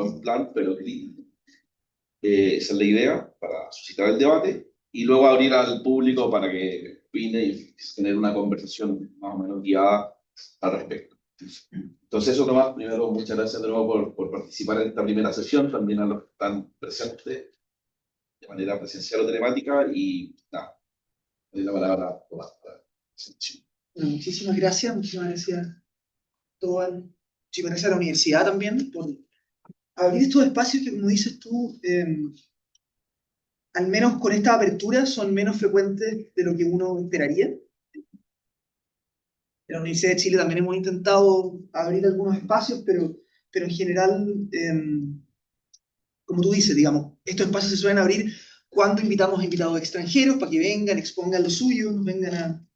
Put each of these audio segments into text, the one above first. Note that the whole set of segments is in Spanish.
buen plan, pero crítico. Esa es la idea, para suscitar el debate, y luego abrir al público para que opine y tener una conversación más o menos guiada al respecto. Entonces, eso nomás, primero, muchas gracias de nuevo por participar en esta primera sesión, también a los que están presentes de manera presencial o telemática, y nada, doy la palabra a Tomás para la presentación. Bueno, muchísimas gracias a todas, muchísimas gracias a la universidad también por abrir estos espacios que, como dices tú, al menos con esta apertura son menos frecuentes de lo que uno esperaría. En la Universidad de Chile también hemos intentado abrir algunos espacios, pero en general, como tú dices, digamos, estos espacios se suelen abrir cuando invitamos a invitados extranjeros para que vengan, expongan lo suyo, nos vengan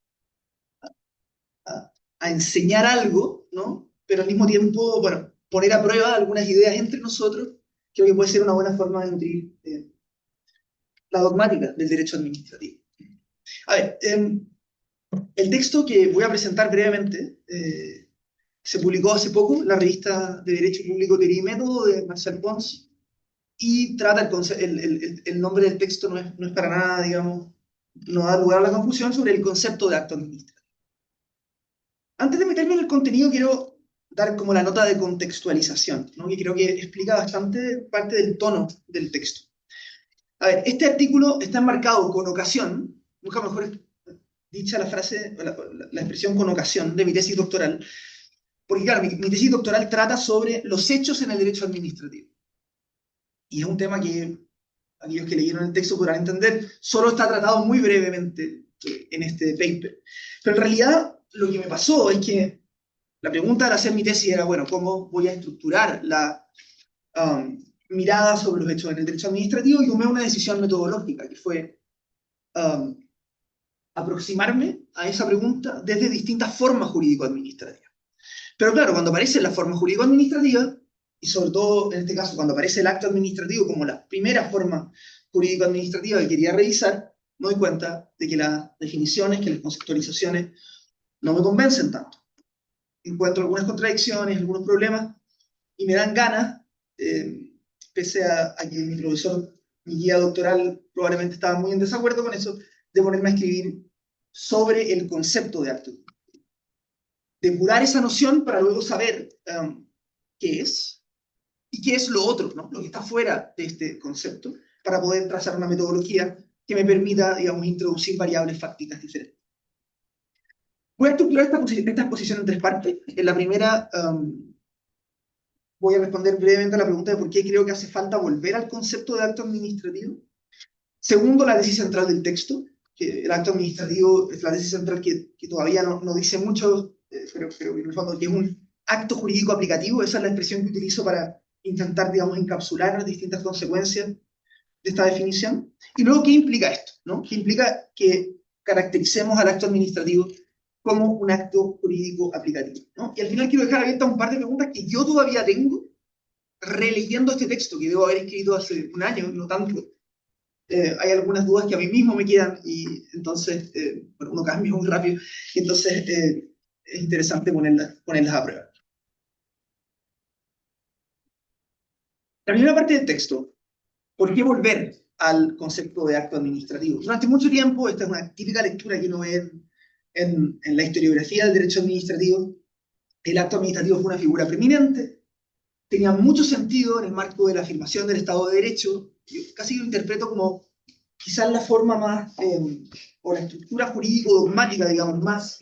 a enseñar algo, ¿no? Pero al mismo tiempo, bueno, poner a prueba algunas ideas entre nosotros, creo que puede ser una buena forma de nutrir la dogmática del derecho administrativo. A ver, el texto que voy a presentar brevemente se publicó hace poco en la revista de Derecho Público Teoría y Método de Marcel Pons, y trata el nombre del texto no es para nada, digamos, no da lugar a la confusión sobre el concepto de acto administrativo. Antes de meterme en el contenido, quiero dar como la nota de contextualización, ¿no? Que creo que explica bastante parte del tono del texto. A ver, este artículo está enmarcado con ocasión, nunca mejor dicha la frase, la expresión con ocasión de mi tesis doctoral, porque claro, mi tesis doctoral trata sobre los hechos en el derecho administrativo. Y es un tema que aquellos que leyeron el texto podrán entender, solo está tratado muy brevemente en este paper. Pero en realidad lo que me pasó es que la pregunta al hacer mi tesis era, bueno, ¿cómo voy a estructurar la mirada sobre los hechos en el derecho administrativo? Y tomé una decisión metodológica, que fue aproximarme a esa pregunta desde distintas formas jurídico-administrativas. Pero claro, cuando aparece la forma jurídico-administrativa, y sobre todo en este caso cuando aparece el acto administrativo como la primera forma jurídico-administrativa que quería revisar, me doy cuenta de que las definiciones, que las conceptualizaciones no me convencen tanto. Encuentro algunas contradicciones, algunos problemas, y me dan ganas, pese a que mi profesor, mi guía doctoral, probablemente estaba muy en desacuerdo con eso, de ponerme a escribir sobre el concepto de acto. Depurar esa noción para luego saber qué es y qué es lo otro, ¿no? Lo que está fuera de este concepto, para poder trazar una metodología que me permita, digamos, introducir variables fácticas diferentes. Voy a estructurar esta exposición en tres partes. En la primera voy a responder brevemente a la pregunta de por qué creo que hace falta volver al concepto de acto administrativo. Segundo, la tesis central del texto, que el acto administrativo es la tesis central que todavía no dice mucho, pero en el fondo que es un acto jurídico aplicativo. Esa es la expresión que utilizo para intentar, digamos, encapsular las distintas consecuencias de esta definición. Y luego, ¿qué implica esto? ¿No? ¿Qué implica que caractericemos al acto administrativo como un acto jurídico aplicativo, ¿no? Y al final quiero dejar abiertas un par de preguntas que yo todavía tengo releyendo este texto, que debo haber escrito hace un año, no tanto. Hay algunas dudas que a mí mismo me quedan, y entonces, bueno, uno cambia muy rápido, y entonces es interesante ponerlas a prueba. La primera parte del texto, ¿por qué volver al concepto de acto administrativo? Durante mucho tiempo, esta es una típica lectura que uno ve en la historiografía del derecho administrativo, el acto administrativo fue una figura preeminente, tenía mucho sentido en el marco de la afirmación del Estado de Derecho. Yo casi lo interpreto como quizás la forma más, o la estructura jurídico-dogmática, digamos, más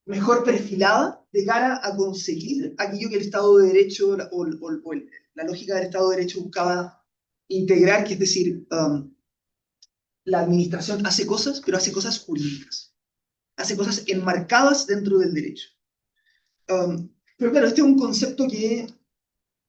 mejor perfilada de cara a conseguir aquello que el Estado de Derecho o la lógica del Estado de Derecho buscaba integrar, que es decir, la administración hace cosas, pero hace cosas jurídicas, hace cosas enmarcadas dentro del derecho. Pero claro, este es un concepto que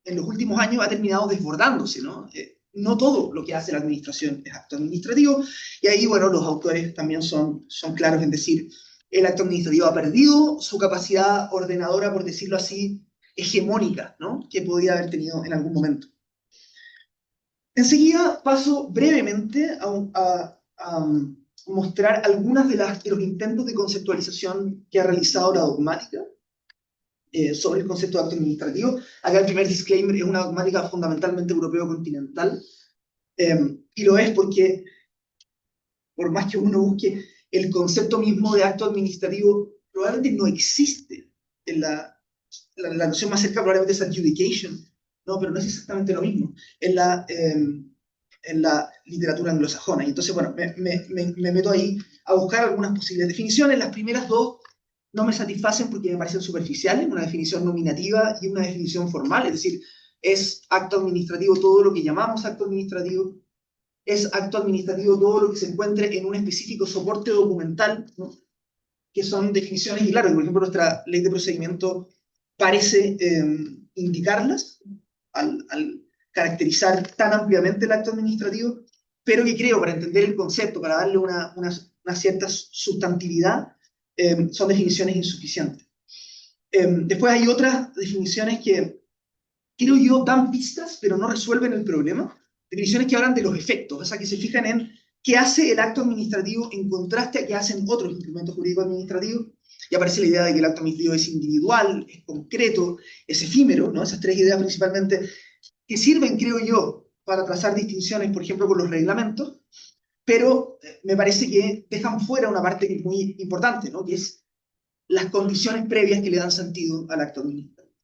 en los últimos años ha terminado desbordándose, ¿no? No todo lo que hace la administración es acto administrativo, y ahí, bueno, los autores también son claros en decir, el acto administrativo ha perdido su capacidad ordenadora, por decirlo así, hegemónica, ¿no? Que podía haber tenido en algún momento. Enseguida paso brevemente a mostrar algunas de los intentos de conceptualización que ha realizado la dogmática, sobre el concepto de acto administrativo. Acá el primer disclaimer es una dogmática fundamentalmente europeo-continental, y lo es porque, por más que uno busque, el concepto mismo de acto administrativo probablemente no existe. En la noción más cercana probablemente es adjudication, ¿no? Pero no es exactamente lo mismo en la literatura anglosajona. Y entonces, bueno, me meto ahí a buscar algunas posibles definiciones. Las primeras dos no me satisfacen porque me parecen superficiales, una definición nominativa y una definición formal, es decir, es acto administrativo todo lo que llamamos acto administrativo, es acto administrativo todo lo que se encuentre en un específico soporte documental, ¿no? Que son definiciones, y claro, por ejemplo, nuestra ley de procedimiento parece indicarlas al caracterizar tan ampliamente el acto administrativo, pero que creo, para entender el concepto, para darle una cierta sustantividad, son definiciones insuficientes. Después hay otras definiciones que creo yo dan pistas, pero no resuelven el problema. Definiciones que hablan de los efectos, o sea, que se fijan en qué hace el acto administrativo en contraste a qué hacen otros instrumentos jurídicos administrativos. Y aparece la idea de que el acto administrativo es individual, es concreto, es efímero, ¿no? Esas tres ideas principalmente que sirven, creo yo, para trazar distinciones, por ejemplo, con los reglamentos, pero me parece que dejan fuera una parte que es muy importante, ¿no? Que es las condiciones previas que le dan sentido al acto administrativo.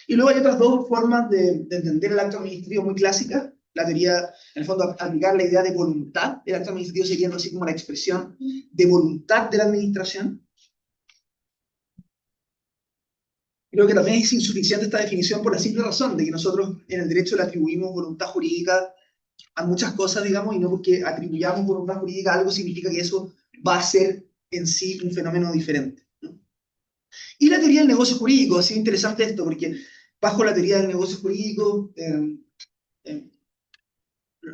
Y luego hay otras dos formas de entender el acto administrativo muy clásicas. La teoría, en el fondo, aplicar la idea de voluntad del acto administrativo sería algo así como la expresión de voluntad de la administración. Creo que también es insuficiente esta definición por la simple razón de que nosotros en el derecho le atribuimos voluntad jurídica a muchas cosas, digamos, y no porque atribuyamos voluntad jurídica a algo significa que eso va a ser en sí un fenómeno diferente, ¿no? Y la teoría del negocio jurídico, ha sido interesante esto, porque bajo la teoría del negocio jurídico,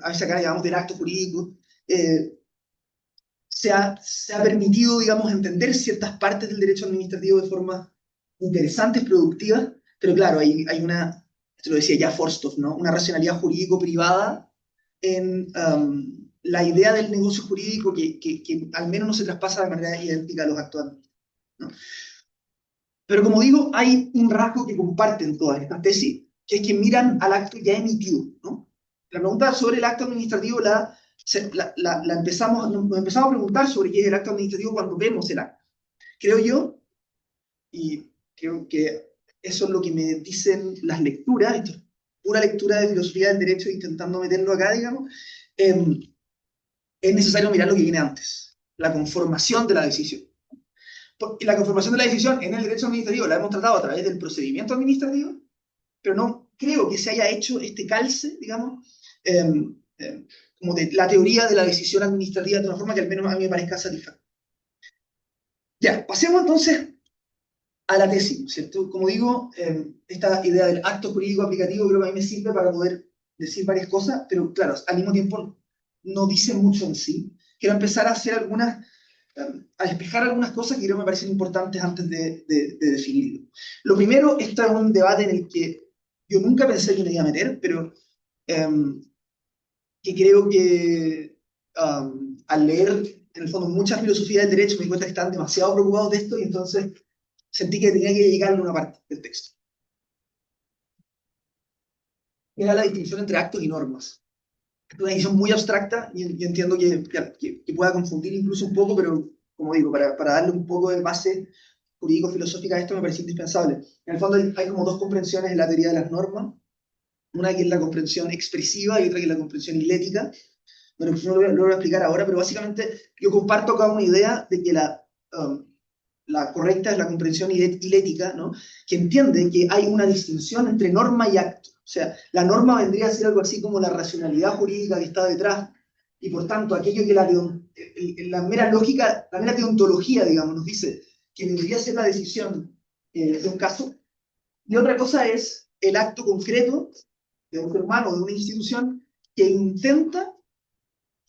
a veces acá llamamos del acto jurídico, se ha permitido, digamos, entender ciertas partes del derecho administrativo de forma interesantes, productivas, pero claro, hay una, esto lo decía ya Forsthoff, ¿no? Una racionalidad jurídico-privada en la idea del negocio jurídico que al menos no se traspasa de manera idéntica a los actuales, ¿no? Pero como digo, hay un rasgo que comparten todas estas tesis, que es que miran al acto ya emitido, ¿no? La pregunta sobre el acto administrativo nos empezamos a preguntar sobre qué es el acto administrativo cuando vemos el acto. Creo yo, y creo que eso es lo que me dicen las lecturas, esto es pura lectura de filosofía del derecho intentando meterlo acá, digamos, es necesario mirar lo que viene antes, la conformación de la decisión. Y la conformación de la decisión en el derecho administrativo la hemos tratado a través del procedimiento administrativo, pero no creo que se haya hecho este calce, digamos, como de la teoría de la decisión administrativa de una forma que al menos a mí me parezca satisfactoria. Ya, pasemos entonces a la tesis, ¿cierto? Como digo, esta idea del acto jurídico aplicativo creo que a mí me sirve para poder decir varias cosas, pero claro, al mismo tiempo no dice mucho en sí. Quiero empezar a hacer a despejar algunas cosas que creo que me parecen importantes antes de definirlo. Lo primero, esto es un debate en el que yo nunca pensé que me iba a meter, pero que creo que al leer, en el fondo, mucha filosofía del derecho, me di cuenta que estaban demasiado preocupados de esto y entonces sentí que tenía que llegar a una parte del texto. Era la distinción entre actos y normas. Es una distinción muy abstracta y entiendo que pueda confundir incluso un poco, pero como digo, para darle un poco de base jurídico-filosófica a esto me parece indispensable. En el fondo hay como dos comprensiones en la teoría de las normas, una que es la comprensión expresiva y otra que es la comprensión hilética. Bueno, no lo voy a explicar ahora, pero básicamente yo comparto acá una idea de que la correcta es la comprensión hilética, ¿no? Que entiende que hay una distinción entre norma y acto. O sea, la norma vendría a ser algo así como la racionalidad jurídica que está detrás, y por tanto aquello que la mera lógica, la mera deontología, digamos, nos dice que debería ser la decisión de un caso. Y otra cosa es el acto concreto de un ser humano o de una institución que intenta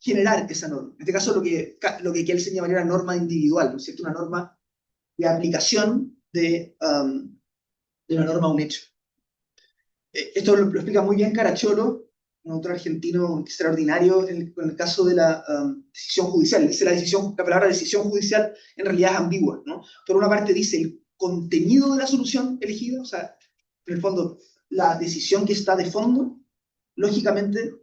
generar esa norma. En este caso, lo que él se llamaría una norma individual, ¿no es cierto? Una norma de aplicación de una norma a un hecho. Esto lo explica muy bien Caracciolo, un autor argentino extraordinario, con el caso de la decisión judicial. Dice la palabra decisión judicial en realidad es ambigua, ¿no? Por una parte dice contenido de la solución elegida, o sea, en el fondo, la decisión que está de fondo, lógicamente,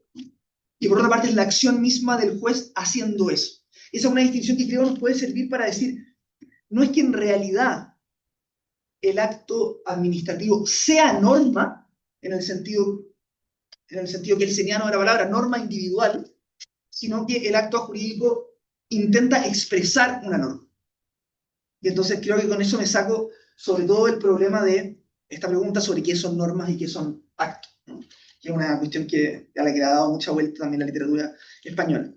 y por otra parte es la acción misma del juez haciendo eso. Esa es una distinción que creo nos puede servir para decir, no es que en realidad el acto administrativo sea norma, en el sentido kelseniano de la palabra, norma individual, sino que el acto jurídico intenta expresar una norma. Y entonces creo que con eso me saco sobre todo el problema de esta pregunta sobre qué son normas y qué son actos, ¿no? Que es una cuestión a la que le ha dado mucha vuelta también la literatura española.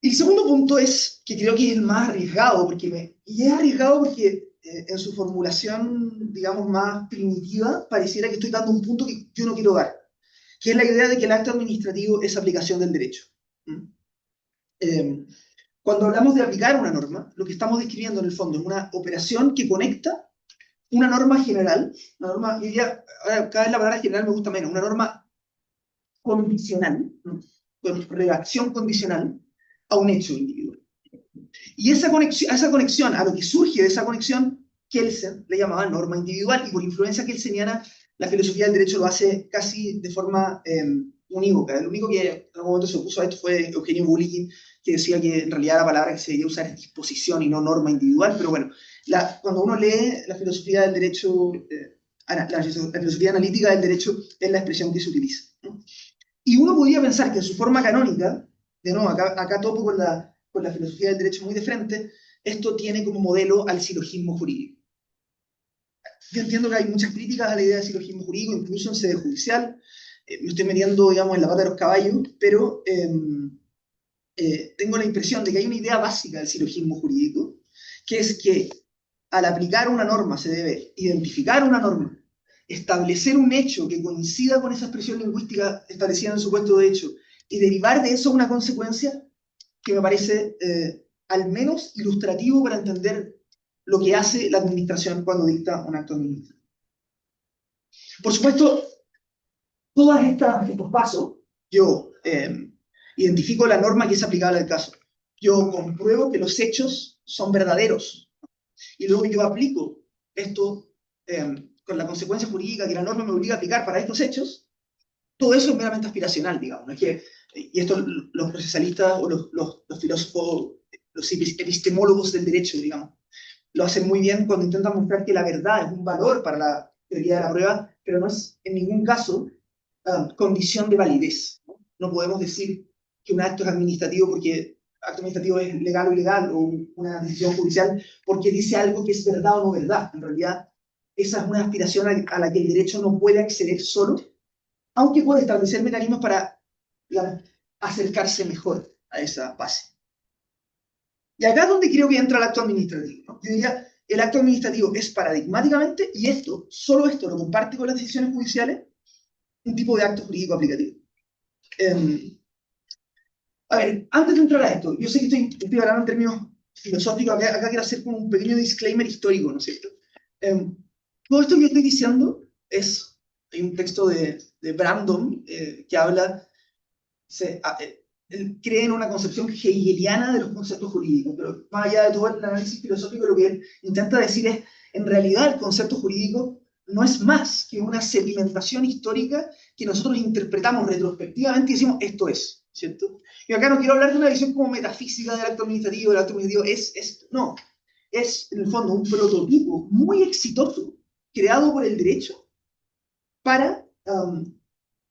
Y el segundo punto es, que creo que es el más arriesgado, y es arriesgado porque en su formulación, digamos, más primitiva, pareciera que estoy dando un punto que yo no quiero dar, que es la idea de que el acto administrativo es aplicación del derecho. Cuando hablamos de aplicar una norma, lo que estamos describiendo en el fondo es una operación que conecta una norma general, una norma, ahora cada vez la palabra general me gusta menos, una norma condicional, con redacción condicional, a un hecho individual. Y esa conexión, a lo que surge de esa conexión, Kelsen le llamaba norma individual, y por influencia kelseniana, la filosofía del derecho lo hace casi de forma unívoca. El único que en algún momento se opuso a esto fue Eugenio Bulikin, que decía que en realidad la palabra que se debería usar es disposición y no norma individual, pero bueno, cuando uno lee la filosofía del derecho, la filosofía analítica del derecho es la expresión que se utiliza, ¿no? Y uno podría pensar que en su forma canónica, de nuevo, acá topo con la filosofía del derecho muy de frente, esto tiene como modelo al silogismo jurídico. Yo entiendo que hay muchas críticas a la idea de silogismo jurídico, incluso en sede judicial. Me estoy metiendo, digamos, en la pata de los caballos, pero tengo la impresión de que hay una idea básica del silogismo jurídico, que es que al aplicar una norma se debe identificar una norma, establecer un hecho que coincida con esa expresión lingüística establecida en el supuesto de hecho, y derivar de eso una consecuencia que me parece al menos ilustrativo para entender lo que hace la administración cuando dicta un acto administrativo. Por supuesto, todos estos pasos, yo identifico la norma que es aplicable al caso. Yo compruebo que los hechos son verdaderos. Y luego yo aplico esto con la consecuencia jurídica que la norma me obliga a aplicar para estos hechos. Todo eso es meramente aspiracional, digamos. ¿No? Y esto los procesalistas o los filósofos, los epistemólogos del derecho, digamos, lo hacen muy bien cuando intentan mostrar que la verdad es un valor para la teoría de la prueba, pero no es en ningún caso condición de validez, ¿no? No podemos decir que un acto es administrativo porque acto administrativo es legal o ilegal, o una decisión judicial porque dice algo que es verdad o no verdad. En realidad, esa es una aspiración a la que el derecho no puede acceder solo, aunque puede establecer mecanismos para, digamos, acercarse mejor a esa base. Y acá es donde creo que entra el acto administrativo, ¿no? Yo diría, el acto administrativo es paradigmáticamente, y solo esto lo comparte con las decisiones judiciales, un tipo de acto jurídico aplicativo. A ver, antes de entrar a esto, yo sé que estoy hablando en términos filosóficos, acá quiero hacer como un pequeño disclaimer histórico, ¿no es cierto? Todo esto que estoy diciendo hay un texto de Brandon que habla, él cree en una concepción hegeliana de los conceptos jurídicos, pero más allá de todo el análisis filosófico, lo que él intenta decir es, en realidad el concepto jurídico no es más que una sedimentación histórica que nosotros interpretamos retrospectivamente y decimos, esto es, ¿cierto? Y acá no quiero hablar de una visión como metafísica del acto administrativo, no, es en el fondo un prototipo muy exitoso creado por el derecho para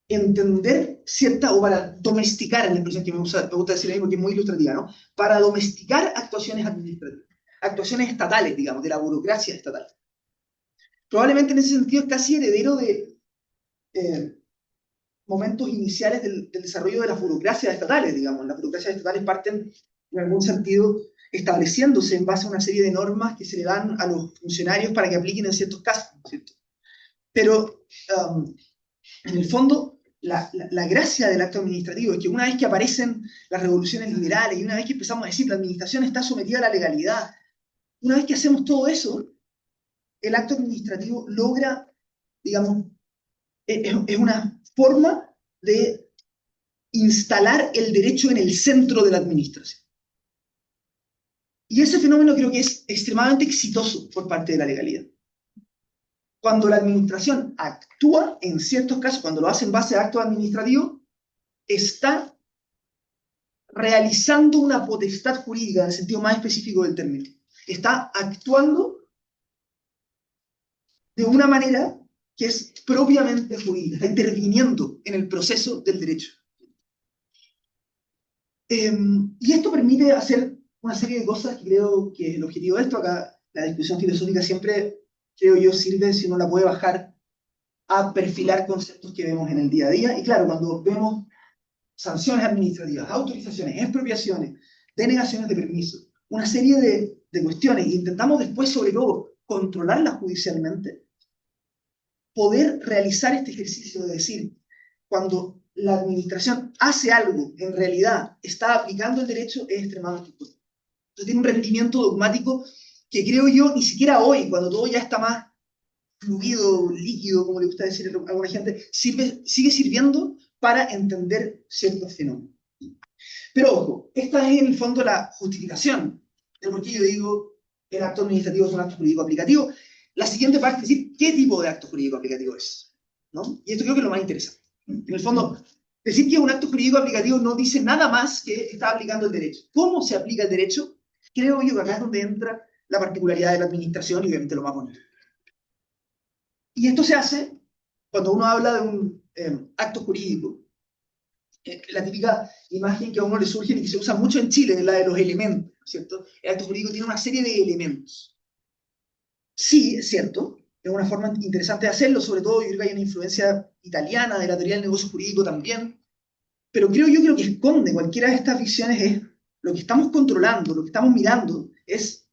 entender o para domesticar, es la expresión que me gusta decir ahí porque es muy ilustrativa, ¿no? Para domesticar actuaciones administrativas, actuaciones estatales, digamos, de la burocracia estatal. Probablemente en ese sentido es casi heredero de momentos iniciales del desarrollo de las burocracias estatales, digamos. Las burocracias estatales parten, en algún sentido, estableciéndose en base a una serie de normas que se le dan a los funcionarios para que apliquen en ciertos casos, ¿cierto? Pero, en el fondo, la gracia del acto administrativo es que una vez que aparecen las revoluciones liberales y una vez que empezamos a decir que la administración está sometida a la legalidad, una vez que hacemos todo eso, el acto administrativo logra, digamos, es una forma de instalar el derecho en el centro de la administración. Y ese fenómeno creo que es extremadamente exitoso por parte de la legalidad. Cuando la administración actúa, en ciertos casos, cuando lo hace en base a actos administrativos, está realizando una potestad jurídica en el sentido más específico del término. Está actuando de una manera que es propiamente jurídica, está interviniendo en el proceso del derecho. Y esto permite hacer una serie de cosas que creo que el objetivo de esto, acá la discusión filosófica siempre, creo yo, sirve si uno la puede bajar a perfilar conceptos que vemos en el día a día. Y claro, cuando vemos sanciones administrativas, autorizaciones, expropiaciones, denegaciones de permiso, una serie de cuestiones, e intentamos después, sobre todo, controlarlas judicialmente, poder realizar este ejercicio de decir, cuando la administración hace algo, en realidad está aplicando el derecho, es extremadamente importante. Entonces tiene un rendimiento dogmático que creo yo, ni siquiera hoy, cuando todo ya está más fluido, líquido, como le gusta decir a alguna gente, sigue sirviendo para entender ciertos fenómenos. Pero ojo, esta es en el fondo la justificación de por qué yo digo el acto administrativo es un acto jurídico aplicativo. La siguiente parte es decir, ¿qué tipo de acto jurídico aplicativo es? ¿No? Y esto creo que es lo más interesante. En el fondo, decir que es un acto jurídico aplicativo no dice nada más que está aplicando el derecho. ¿Cómo se aplica el derecho? Creo yo que acá es donde entra la particularidad de la administración y obviamente lo más bonito. Y esto se hace cuando uno habla de un acto jurídico. La típica imagen que a uno le surge y que se usa mucho en Chile es la de los elementos, ¿cierto? El acto jurídico tiene una serie de elementos. Sí, es cierto, es una forma interesante de hacerlo, sobre todo yo creo que hay una influencia italiana de la teoría del negocio jurídico también, pero creo yo que lo que esconde cualquiera de estas visiones es lo que estamos controlando, lo que estamos mirando, es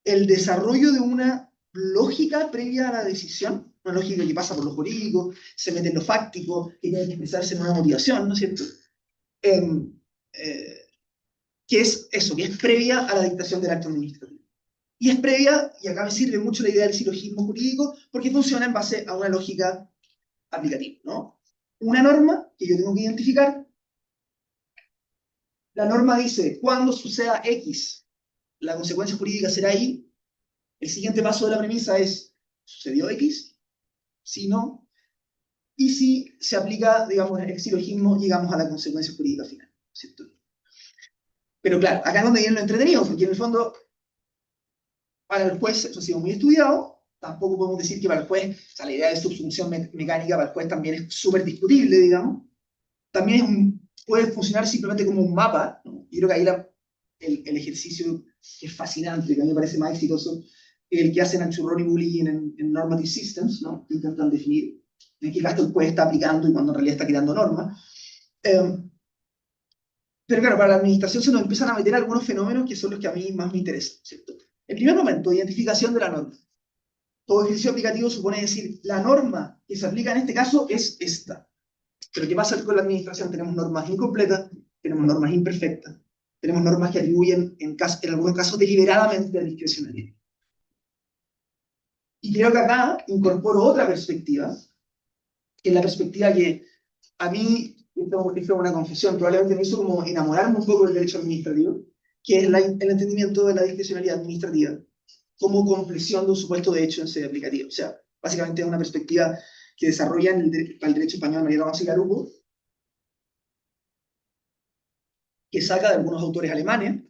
el desarrollo de una lógica previa a la decisión, una lógica que pasa por lo jurídico, se mete en lo fáctico, que tiene que expresarse en una motivación, ¿no es cierto? Que es eso, que es previa a la dictación del acto administrativo. Y es previa, y acá me sirve mucho la idea del silogismo jurídico, porque funciona en base a una lógica aplicativa, ¿no? Una norma que yo tengo que identificar, la norma dice, cuando suceda X, la consecuencia jurídica será Y. El siguiente paso de la premisa es, ¿sucedió X? Si no, y si se aplica, digamos, el silogismo, llegamos a la consecuencia jurídica final, ¿cierto? Pero claro, acá es donde viene lo entretenido, porque en el fondo, para el juez, eso ha sido muy estudiado, tampoco podemos decir que para el juez, o sea, la idea de subsunción mecánica para el juez también es súper discutible, digamos. También puede funcionar simplemente como un mapa, ¿no? Yo creo que ahí el ejercicio que es fascinante, que a mí me parece más exitoso, el que hacen Anchurrón y Bulligan en Normative Systems, ¿no? Que intentan definir en qué caso el juez está aplicando y cuando en realidad está creando normas. Pero claro, para la administración se nos empiezan a meter algunos fenómenos que son los que a mí más me interesan, ¿cierto? El primer momento, identificación de la norma. Todo ejercicio aplicativo supone decir, la norma que se aplica en este caso es esta. Pero ¿qué pasa con la administración? Tenemos normas incompletas, tenemos normas imperfectas, tenemos normas que atribuyen, en algunos casos, deliberadamente a discrecionalidad. Y creo que acá incorporo otra perspectiva, que es la perspectiva que a mí, esto fue una confesión, probablemente me hizo como enamorarme un poco del derecho administrativo, que es el entendimiento de la discrecionalidad administrativa como compleción de un supuesto de hecho en sede aplicativa. O sea, básicamente es una perspectiva que desarrolla el derecho español María Ramos y Garupo, que saca de algunos autores alemanes,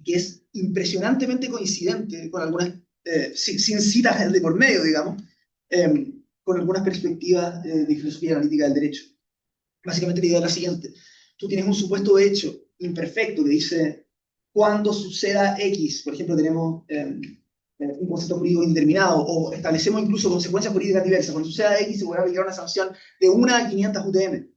que es impresionantemente coincidente con algunas, sin citas de por medio, digamos, con algunas perspectivas de filosofía analítica del derecho. Básicamente la idea es la siguiente. Tú tienes un supuesto de hecho imperfecto que dice cuando suceda X, por ejemplo, tenemos un concepto jurídico indeterminado, o establecemos incluso consecuencias jurídicas diversas. Cuando suceda X se podrá aplicar una sanción de 1 a 500 UTM.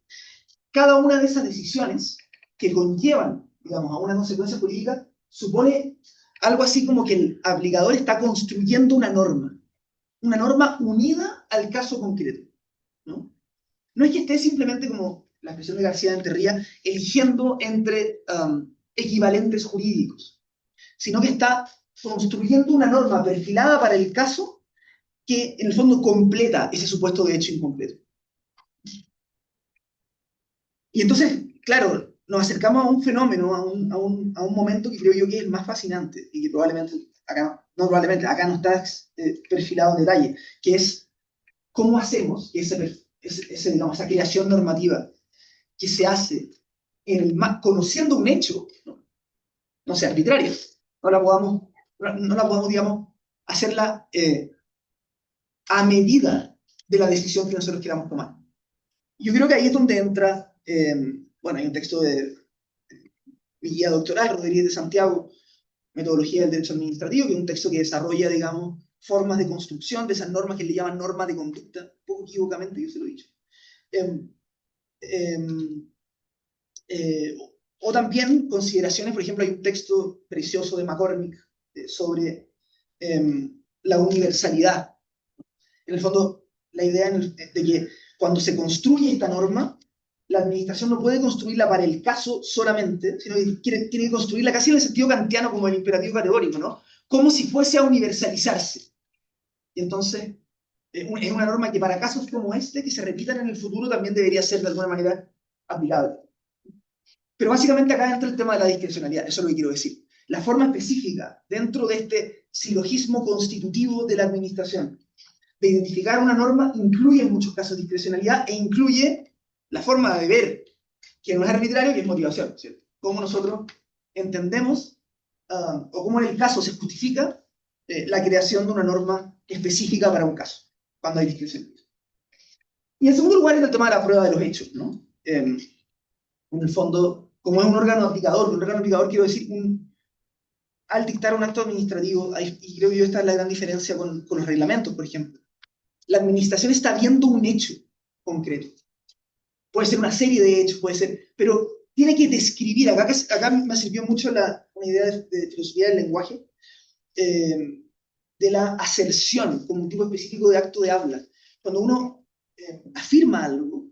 Cada una de esas decisiones que conllevan, digamos, a una consecuencia jurídica supone algo así como que el aplicador está construyendo una norma unida al caso concreto, ¿no? No es que esté simplemente, como la expresión de García de Enterría, eligiendo entre equivalentes jurídicos, sino que está construyendo una norma perfilada para el caso que en el fondo completa ese supuesto de hecho incompleto. Y entonces, claro, nos acercamos a un fenómeno, a un momento que creo yo que es el más fascinante y que probablemente, acá, no probablemente, acá no está perfilado en detalle, que es cómo hacemos que digamos, esa creación normativa que se hace conociendo un hecho, no sea arbitraria, no la podamos, digamos, hacerla a medida de la decisión que nosotros queramos tomar. Yo creo que ahí es donde entra, bueno, hay un texto de mi guía doctoral, Rodríguez de Santiago, Metodología del Derecho Administrativo, que es un texto que desarrolla, digamos, formas de construcción de esas normas que le llaman normas de conducta, poco equivocamente, yo se lo he dicho. Eh, eh, eh, o también consideraciones, por ejemplo, hay un texto precioso de McCormick sobre la universalidad. En el fondo, la idea de que cuando se construye esta norma, la administración no puede construirla para el caso solamente, sino que tiene que construirla casi en el sentido kantiano como el imperativo categórico, ¿no? Como si fuese a universalizarse. Y entonces, es una norma que para casos como este, que se repitan en el futuro, también debería ser de alguna manera aplicable. Pero básicamente acá entra el tema de la discrecionalidad, eso es lo que quiero decir. La forma específica dentro de este silogismo constitutivo de la administración de identificar una norma incluye en muchos casos discrecionalidad e incluye la forma de ver que no es arbitrario, que es motivación, ¿cierto? Cómo nosotros entendemos o cómo en el caso se justifica la creación de una norma específica para un caso, cuando hay discrecionalidad. Y en segundo lugar es el tema de la prueba de los hechos, ¿no? En el fondo, como es un órgano aplicador quiero decir, al dictar un acto administrativo, y creo que esta es la gran diferencia con los reglamentos, por ejemplo, la administración está viendo un hecho concreto. Puede ser una serie de hechos, puede ser, pero tiene que describir, acá me sirvió mucho una idea de filosofía del lenguaje, de la aserción como un tipo específico de acto de habla. Cuando uno afirma algo,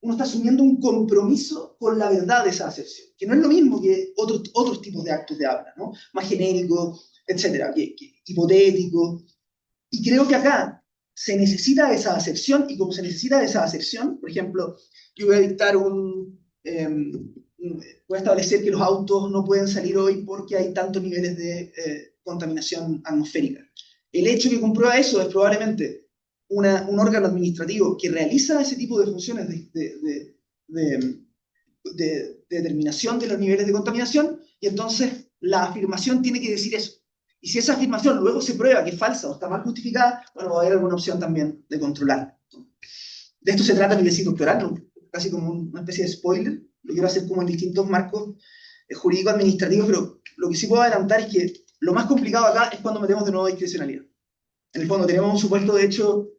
uno está asumiendo un compromiso con la verdad de esa aserción, que no es lo mismo que otros tipos de actos de habla, ¿no? Más genéricos, etcétera, hipotéticos. Y creo que acá se necesita esa aserción, y como se necesita esa aserción, por ejemplo, yo voy a dictar voy a establecer que los autos no pueden salir hoy porque hay tantos niveles de contaminación atmosférica. El hecho que comprueba eso es probablemente un órgano administrativo que realiza ese tipo de funciones de determinación de los niveles de contaminación, y entonces la afirmación tiene que decir eso. Y si esa afirmación luego se prueba que es falsa o está mal justificada, bueno, va a haber alguna opción también de controlar. De esto se trata mi tesis doctoral, ¿no? Casi como una especie de spoiler. Lo quiero hacer como en distintos marcos jurídico-administrativos, pero lo que sí puedo adelantar es que lo más complicado acá es cuando metemos de nuevo discrecionalidad. En el fondo tenemos un supuesto de hecho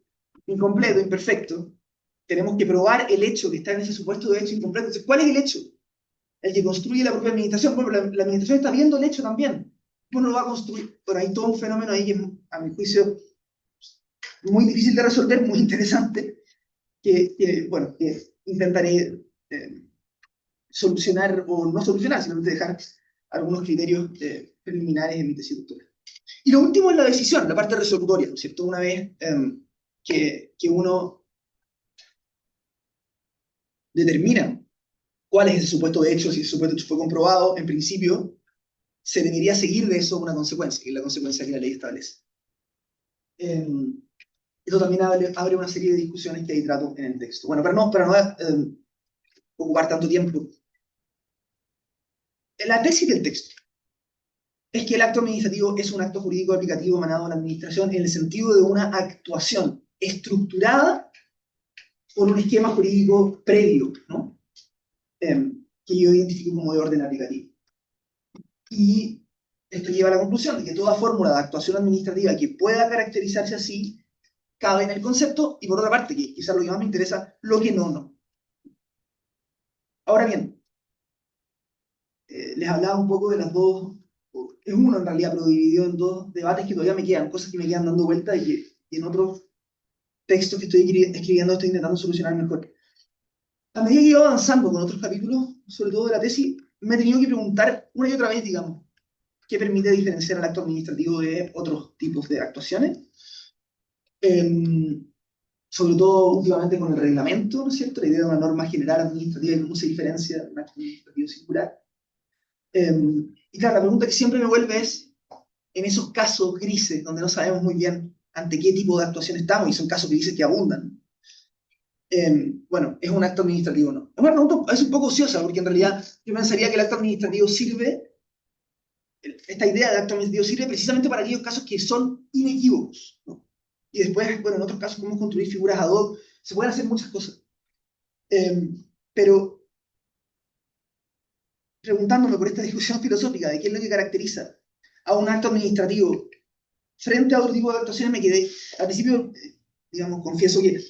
incompleto, imperfecto. Tenemos que probar el hecho que está en ese supuesto de hecho incompleto. Entonces, ¿cuál es el hecho? El que construye la propia administración. Bueno, la administración está viendo el hecho también. ¿Cómo lo va a construir? Bueno, hay todo un fenómeno ahí que es, a mi juicio, muy difícil de resolver, muy interesante, bueno, que intentaré solucionar, o no solucionar, sino dejar algunos criterios preliminares en mi tesis doctoral. Y lo último es la decisión, la parte resolutoria, ¿no es cierto? Una vez que uno determina cuál es ese supuesto de hecho, si ese supuesto de hecho fue comprobado, en principio, se debería seguir de eso una consecuencia, que es la consecuencia que la ley establece. Esto también abre una serie de discusiones que ahí trato en el texto. Bueno, para no ocupar tanto tiempo, la tesis del texto es que el acto administrativo es un acto jurídico aplicativo emanado de la administración en el sentido de una actuación estructurada por un esquema jurídico previo, ¿no? Que yo identifico como de orden aplicativo. Y esto lleva a la conclusión de que toda fórmula de actuación administrativa que pueda caracterizarse así cabe en el concepto, y por otra parte, que quizás lo que más me interesa, lo que no. Ahora bien, les hablaba un poco de las dos, es uno en realidad, pero dividido en dos debates que todavía me quedan, cosas que me quedan dando vuelta y que en otros textos que estoy escribiendo estoy intentando solucionar mejor. A medida que iba avanzando con otros capítulos, sobre todo de la tesis, me he tenido que preguntar una y otra vez, digamos, ¿qué permite diferenciar el acto administrativo de otros tipos de actuaciones? sobre todo últimamente con el reglamento, ¿no es cierto? La idea de una norma general administrativa y cómo se diferencia de un acto administrativo circular. Y claro, la pregunta que siempre me vuelve es, en esos casos grises, donde no sabemos muy bien ante qué tipo de actuación estamos, y son casos grises que abundan, bueno, ¿es un acto administrativo o no? Es una pregunta, es un poco ociosa, porque en realidad yo pensaría que el acto administrativo sirve, esta idea de acto administrativo sirve precisamente para aquellos casos que son inequívocos, ¿no? Y después, bueno, en otros casos podemos construir figuras ad hoc, se pueden hacer muchas cosas. Pero preguntándome por esta discusión filosófica de qué es lo que caracteriza a un acto administrativo frente a otro tipo de actuaciones, me quedé, al principio, digamos, confieso que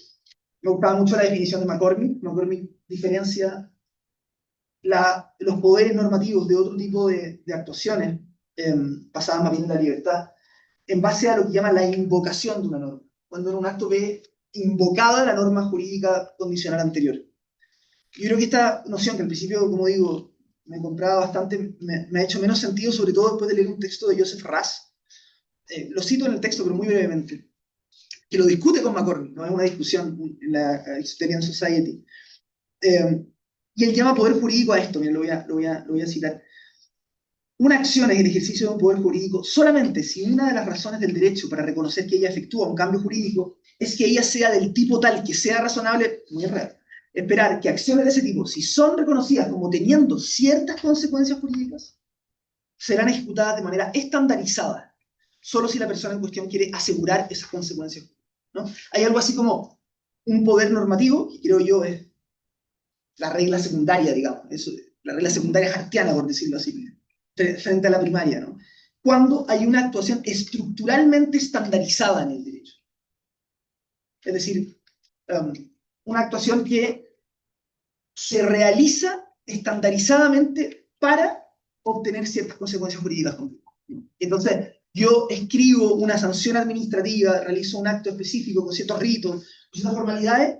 me gustaba mucho la definición de McCormick. McCormick diferencia los poderes normativos de otro tipo de actuaciones, basadas más bien en la libertad, en base a lo que llama la invocación de una norma, cuando en un acto ve invocada la norma jurídica condicional anterior. Yo creo que esta noción, que al principio, como digo, me compraba bastante, me ha hecho menos sentido, sobre todo después de leer un texto de Joseph Raz. Lo cito en el texto, pero muy brevemente, que lo discute con McCormick, ¿no? Es una discusión en la Aristotelian Society. Y él llama poder jurídico a esto, mira, lo voy a citar. Una acción es el ejercicio de un poder jurídico solamente si una de las razones del derecho para reconocer que ella efectúa un cambio jurídico es que ella sea del tipo tal que sea razonable, muy raro, esperar que acciones de ese tipo, si son reconocidas como teniendo ciertas consecuencias jurídicas, serán ejecutadas de manera estandarizada, solo si la persona en cuestión quiere asegurar esas consecuencias, ¿no? Hay algo así como un poder normativo, que creo yo es la regla secundaria, digamos, eso, la regla secundaria hartiana, por decirlo así, frente a la primaria, ¿no? Cuando hay una actuación estructuralmente estandarizada en el derecho. Es decir, una actuación que se realiza estandarizadamente para obtener ciertas consecuencias jurídicas. Entonces, yo escribo una sanción administrativa, realizo un acto específico con ciertos ritos, con ciertas formalidades,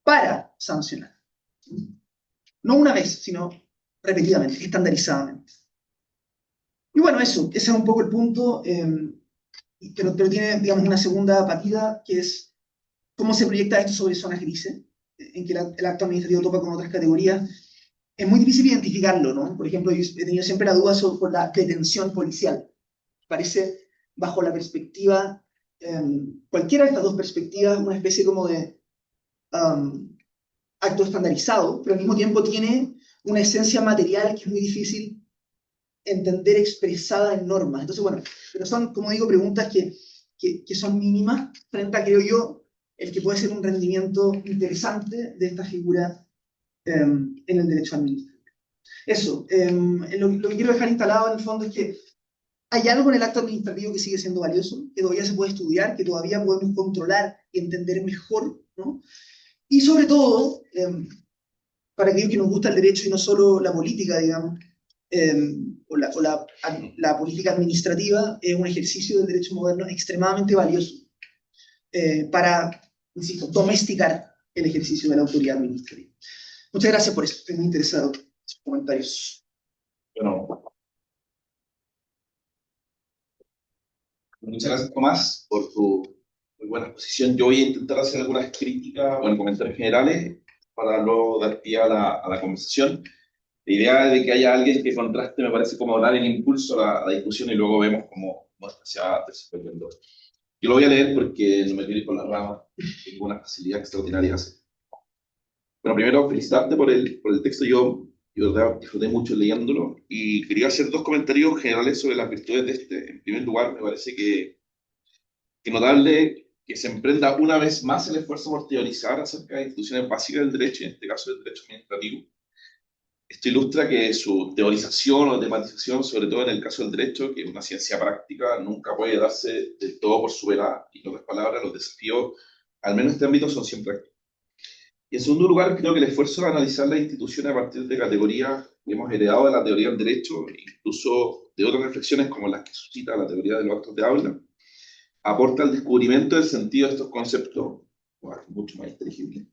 para sancionar. No una vez, sino repetidamente, estandarizadamente. Y bueno, ese es un poco el punto, pero tiene, digamos, una segunda partida, que es cómo se proyecta esto sobre zonas grises, en que el acto administrativo topa con otras categorías. Es muy difícil identificarlo, ¿no? Por ejemplo, yo he tenido siempre la duda sobre la detención policial. Parece, bajo la perspectiva, cualquiera de estas dos perspectivas, una especie como de acto estandarizado, pero al mismo tiempo tiene una esencia material que es muy difícil entender expresada en normas. Entonces, bueno, pero son, como digo, preguntas que son mínimas frente a, creo yo, el que puede ser un rendimiento interesante de esta figura en el derecho administrativo. Eso, lo que quiero dejar instalado en el fondo es que hay algo en el acto administrativo que sigue siendo valioso, que todavía se puede estudiar, que todavía podemos controlar y entender mejor, ¿no? Y sobre todo, para aquellos que nos gusta el derecho y no solo la política, digamos, la política administrativa, es un ejercicio del derecho moderno extremadamente valioso para, insisto, domesticar el ejercicio de la autoridad administrativa. Muchas gracias por eso, estoy muy interesado en sus comentarios. Bueno, muchas gracias, Tomás, por tu muy buena exposición. Yo voy a intentar hacer algunas críticas o comentarios generales para luego dar pie a la conversación. La idea de que haya alguien que contraste me parece como dar el impulso a la discusión y luego vemos cómo se va desenvolviendo. Yo lo voy a leer porque no me quiero ir por la rama, tengo una facilidad extraordinaria. Bueno, primero felicitarte por el texto. Yo de verdad disfruté mucho leyéndolo y quería hacer dos comentarios generales sobre las virtudes de este. En primer lugar, me parece que notable que se emprenda una vez más el esfuerzo por teorizar acerca de instituciones básicas del derecho, en este caso del derecho administrativo. Esto ilustra que su teorización o tematización, sobre todo en el caso del derecho, que es una ciencia práctica, nunca puede darse del todo por superada. Y en otras palabras, los desafíos, al menos en este ámbito, son siempre activos. Y en segundo lugar, creo que el esfuerzo de analizar las instituciones a partir de categorías que hemos heredado de la teoría del derecho, incluso de otras reflexiones como las que suscita la teoría de los actos de habla, aporta al descubrimiento del sentido de estos conceptos, bueno, mucho más inteligible.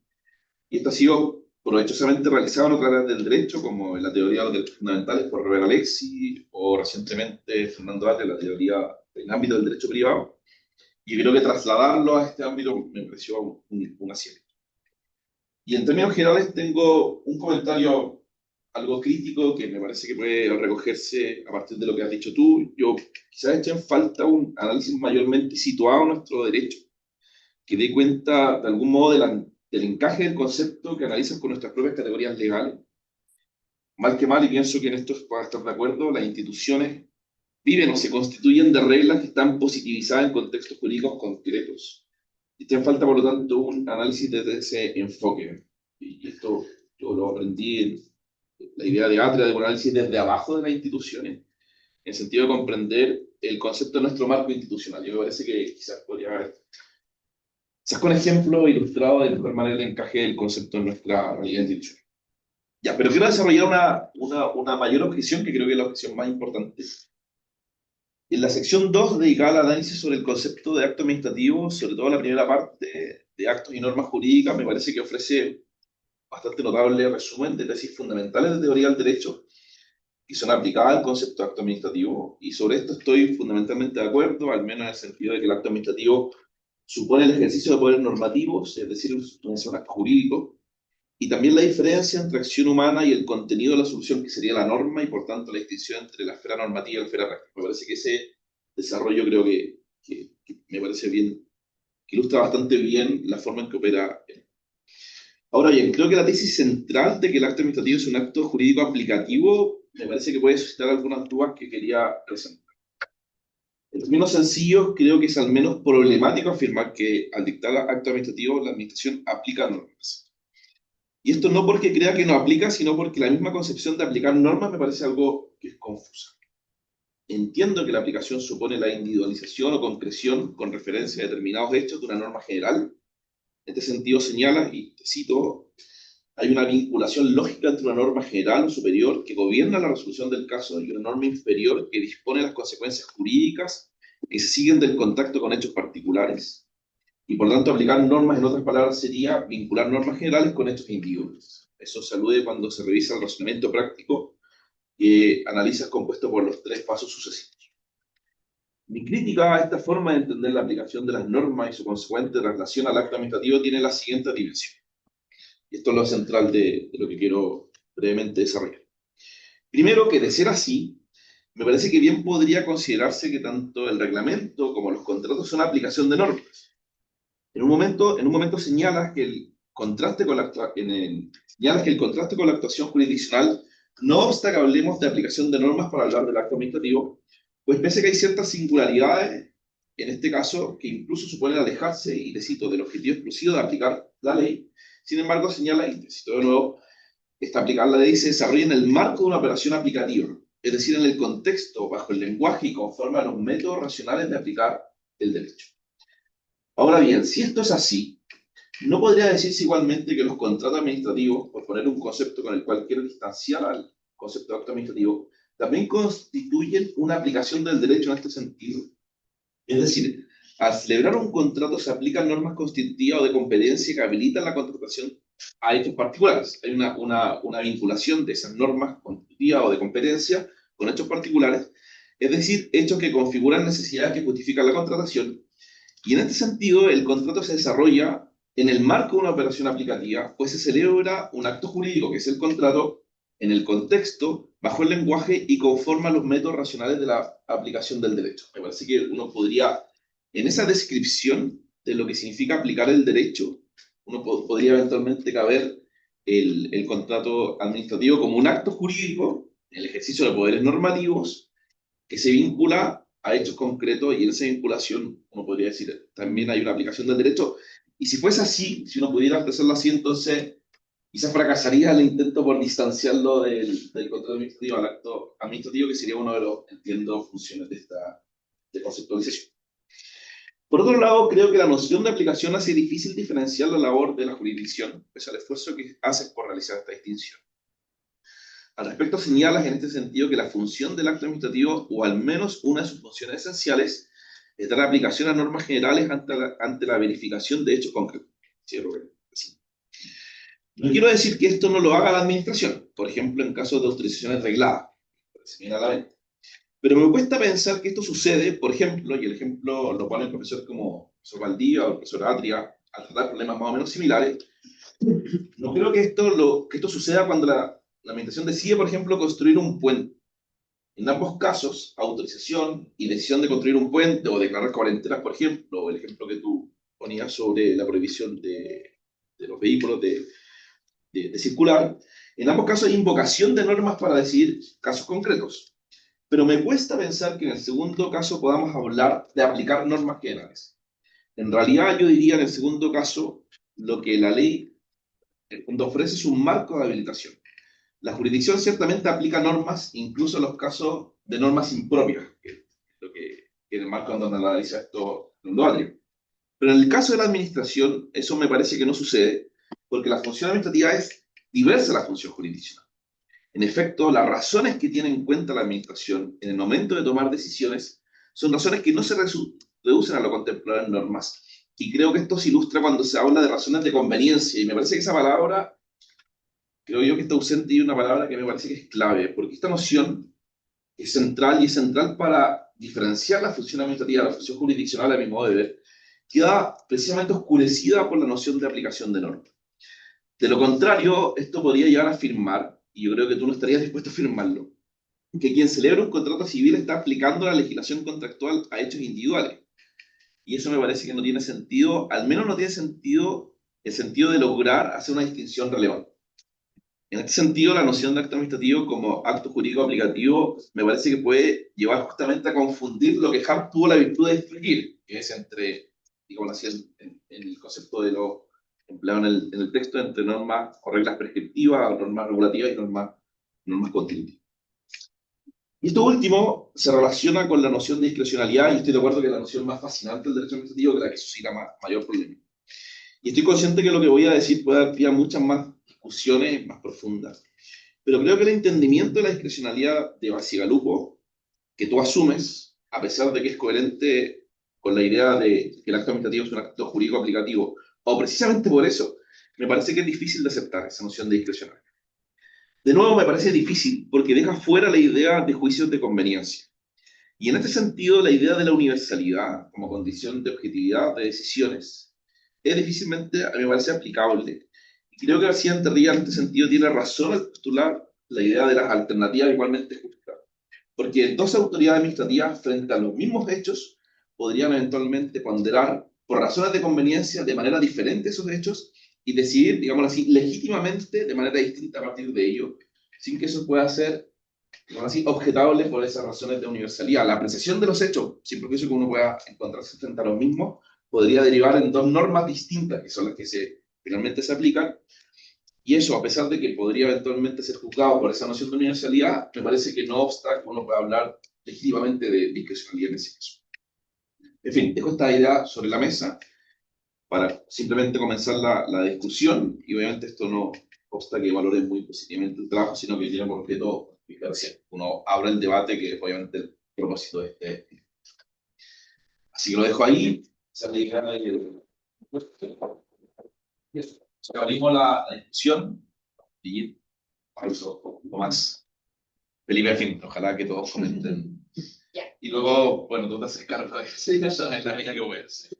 Y esto ha sido provechosamente realizado en otras áreas del derecho, como en la teoría de los derechos fundamentales por Robert Alexi, o recientemente Fernando Ate, la teoría del ámbito del derecho privado. Y creo que trasladarlo a este ámbito me pareció un acierto. Y en términos generales tengo un comentario algo crítico que me parece que puede recogerse a partir de lo que has dicho tú. Yo quizás eché en falta un análisis mayormente situado en nuestro derecho, que dé cuenta de algún modo del encaje del concepto que analizan con nuestras propias categorías legales. Mal que mal, y pienso que en esto pueda estar de acuerdo, las instituciones viven o se constituyen de reglas que están positivizadas en contextos jurídicos concretos. Y te falta, por lo tanto, un análisis desde ese enfoque. Y esto yo lo aprendí en la idea de Atria de un análisis desde abajo de las instituciones, en el sentido de comprender el concepto de nuestro marco institucional. Yo me parece que quizás podría haber, quizás con ejemplos ilustrados de mejor manera el encaje del concepto en nuestra realidad institucional. Ya, pero quiero desarrollar una mayor objeción, que creo que es la objeción más importante. En la sección 2 dedicada al análisis sobre el concepto de acto administrativo, sobre todo la primera parte de actos y normas jurídicas, me parece que ofrece bastante notable resumen de tesis fundamentales de teoría del derecho que son aplicadas al concepto de acto administrativo. Y sobre esto estoy fundamentalmente de acuerdo, al menos en el sentido de que el acto administrativo supone el ejercicio de poderes normativos, es decir, un acto jurídico, y también la diferencia entre acción humana y el contenido de la solución, que sería la norma, y por tanto la distinción entre la esfera normativa y la esfera práctica. Me parece que ese desarrollo creo que me parece bien, que ilustra bastante bien la forma en que opera. Ahora bien, creo que la tesis central de que el acto administrativo es un acto jurídico aplicativo me parece que puede suscitar algunas dudas que quería presentar. En términos sencillos, creo que es al menos problemático afirmar que al dictar acto administrativo la administración aplica normas. Y esto no porque crea que no aplica, sino porque la misma concepción de aplicar normas me parece algo que es confusa. Entiendo que la aplicación supone la individualización o concreción con referencia a determinados hechos de una norma general. En este sentido señala, y te cito, hay una vinculación lógica entre una norma general o superior que gobierna la resolución del caso y una norma inferior que dispone las consecuencias jurídicas que se siguen del contacto con hechos particulares. Y por tanto, aplicar normas, en otras palabras, sería vincular normas generales con hechos individuales. Eso se alude cuando se revisa el razonamiento práctico que analiza compuesto por los tres pasos sucesivos. Mi crítica a esta forma de entender la aplicación de las normas y su consecuente relación al acto administrativo tiene la siguiente dimensión. Y esto es lo central de lo que quiero brevemente desarrollar. Primero, que de ser así, me parece que bien podría considerarse que tanto el reglamento como los contratos son aplicación de normas. En un momento señalas que el contraste con señalas que el contraste con la actuación jurisdiccional no obsta que hablemos de aplicación de normas para hablar del acto administrativo, pues pese a que hay ciertas singularidades, en este caso, que incluso suponen alejarse, y te cito, del objetivo exclusivo de aplicar la ley. Sin embargo, señala, y te cito de nuevo, esta aplicar la ley se desarrolla en el marco de una operación aplicativa, es decir, en el contexto, bajo el lenguaje y conforme a los métodos racionales de aplicar el derecho. Ahora bien, si esto es así, no podría decirse igualmente que los contratos administrativos, por poner un concepto con el cual quiero distanciar al concepto de acto administrativo, también constituyen una aplicación del derecho en este sentido. Es decir, al celebrar un contrato se aplican normas constitutivas o de competencia que habilitan la contratación a hechos particulares. Hay una vinculación de esas normas constitutivas o de competencia con hechos particulares, es decir, hechos que configuran necesidades que justifican la contratación. Y en este sentido, el contrato se desarrolla en el marco de una operación aplicativa, pues se celebra un acto jurídico, que es el contrato, en el contexto, bajo el lenguaje y conforme a los métodos racionales de la aplicación del derecho. Me parece que uno podría, en esa descripción de lo que significa aplicar el derecho, uno podría eventualmente caber el contrato administrativo como un acto jurídico, el ejercicio de poderes normativos, que se vincula a hechos concretos, y en esa vinculación, uno podría decir, también hay una aplicación del derecho. Y si fuese así, si uno pudiera empezarlo así, entonces quizás fracasaría el intento por distanciarlo del contrato administrativo al acto administrativo, que sería uno de los, entiendo, funciones de esta de conceptualización. Por otro lado, creo que la noción de aplicación hace difícil diferenciar la labor de la jurisdicción, pese al esfuerzo que haces por realizar esta distinción. Al respecto, señalas en este sentido que la función del acto administrativo, o al menos una de sus funciones esenciales, es dar aplicación a normas generales ante la verificación de hechos concretos. Cierro así. No quiero decir que esto no lo haga la administración, por ejemplo, en casos de autorizaciones regladas, se viene a la mente. Pero me cuesta pensar que esto sucede, por ejemplo, y el ejemplo lo pone el profesor como el profesor Valdía o el profesor Atria, al tratar problemas más o menos similares. No creo que esto suceda cuando la administración decide, por ejemplo, construir un puente. En ambos casos, autorización y decisión de construir un puente o declarar cuarentenas, por ejemplo, o el ejemplo que tú ponías sobre la prohibición de los vehículos de circular, en ambos casos hay invocación de normas para decidir casos concretos. Pero me cuesta pensar que en el segundo caso podamos hablar de aplicar normas generales. En realidad, yo diría en el segundo caso, lo que la ley ofrece es un marco de habilitación. La jurisdicción ciertamente aplica normas, incluso en los casos de normas impropias, que es lo que en el marco en donde analiza esto Mundo Atrio. Pero en el caso de la administración, eso me parece que no sucede, porque la función administrativa es diversa de la función jurisdiccional. En efecto, las razones que tiene en cuenta la administración en el momento de tomar decisiones son razones que no se reducen a lo contemplado en normas. Y creo que esto se ilustra cuando se habla de razones de conveniencia. Y me parece que esa palabra, creo yo que está ausente y una palabra que me parece que es clave, porque esta noción es central y es central para diferenciar la función administrativa de la función jurisdiccional, a mi modo de ver, queda precisamente oscurecida por la noción de aplicación de normas. De lo contrario, esto podría llegar a afirmar, y yo creo que tú no estarías dispuesto a afirmarlo, que quien celebra un contrato civil está aplicando la legislación contractual a hechos individuales. Y eso me parece que no tiene sentido, al menos no tiene sentido el sentido de lograr hacer una distinción relevante. En este sentido, la noción de acto administrativo como acto jurídico aplicativo me parece que puede llevar justamente a confundir lo que Hart tuvo la virtud de distinguir, que es entre, digamos así, en el concepto de lo empleado en el texto, entre normas o reglas prescriptivas, normas regulativas y normas constitutivas. Y esto último se relaciona con la noción de discrecionalidad, y estoy de acuerdo que es la noción más fascinante del derecho administrativo, que la que suscita mayor problema. Y estoy consciente que lo que voy a decir puede dar pie a muchas más discusiones más profundas. Pero creo que el entendimiento de la discrecionalidad de Bacigalupo, que tú asumes, a pesar de que es coherente con la idea de que el acto administrativo es un acto jurídico aplicativo, o precisamente por eso, me parece que es difícil de aceptar esa noción de discrecionalidad. De nuevo, me parece difícil porque deja fuera la idea de juicios de conveniencia. Y en este sentido, la idea de la universalidad como condición de objetividad de decisiones es difícilmente, a mí me parece, aplicable. Y creo que García Enterría en este sentido tiene razón al postular la idea de las alternativas igualmente justas. Porque dos autoridades administrativas frente a los mismos hechos podrían eventualmente ponderar por razones de conveniencia de manera diferente esos hechos y decidir, digamos así, legítimamente de manera distinta a partir de ello, sin que eso pueda ser, digamos así, objetable por esas razones de universalidad. La apreciación de los hechos, sin perjuicio que uno pueda encontrarse frente a los mismos, podría derivar en dos normas distintas, que son las que finalmente se aplican, y eso, a pesar de que podría eventualmente ser juzgado por esa noción de universalidad, me parece que no obsta que uno pueda hablar legítimamente de discrecionalidad en ese caso. En fin, dejo esta idea sobre la mesa para simplemente comenzar la discusión, y obviamente esto no obsta que valore muy positivamente el trabajo, sino que tiene por objeto, uno abra el debate, que es obviamente el propósito de este. Así que lo dejo ahí. Esa es la idea de... Y eso. Abrimos la discusión y pausa un poco más. Felipe, en fin, ojalá que todos comenten. Ya. Y luego, bueno, tú te haces cargo de eso. Eso es la medida que voy a hacer.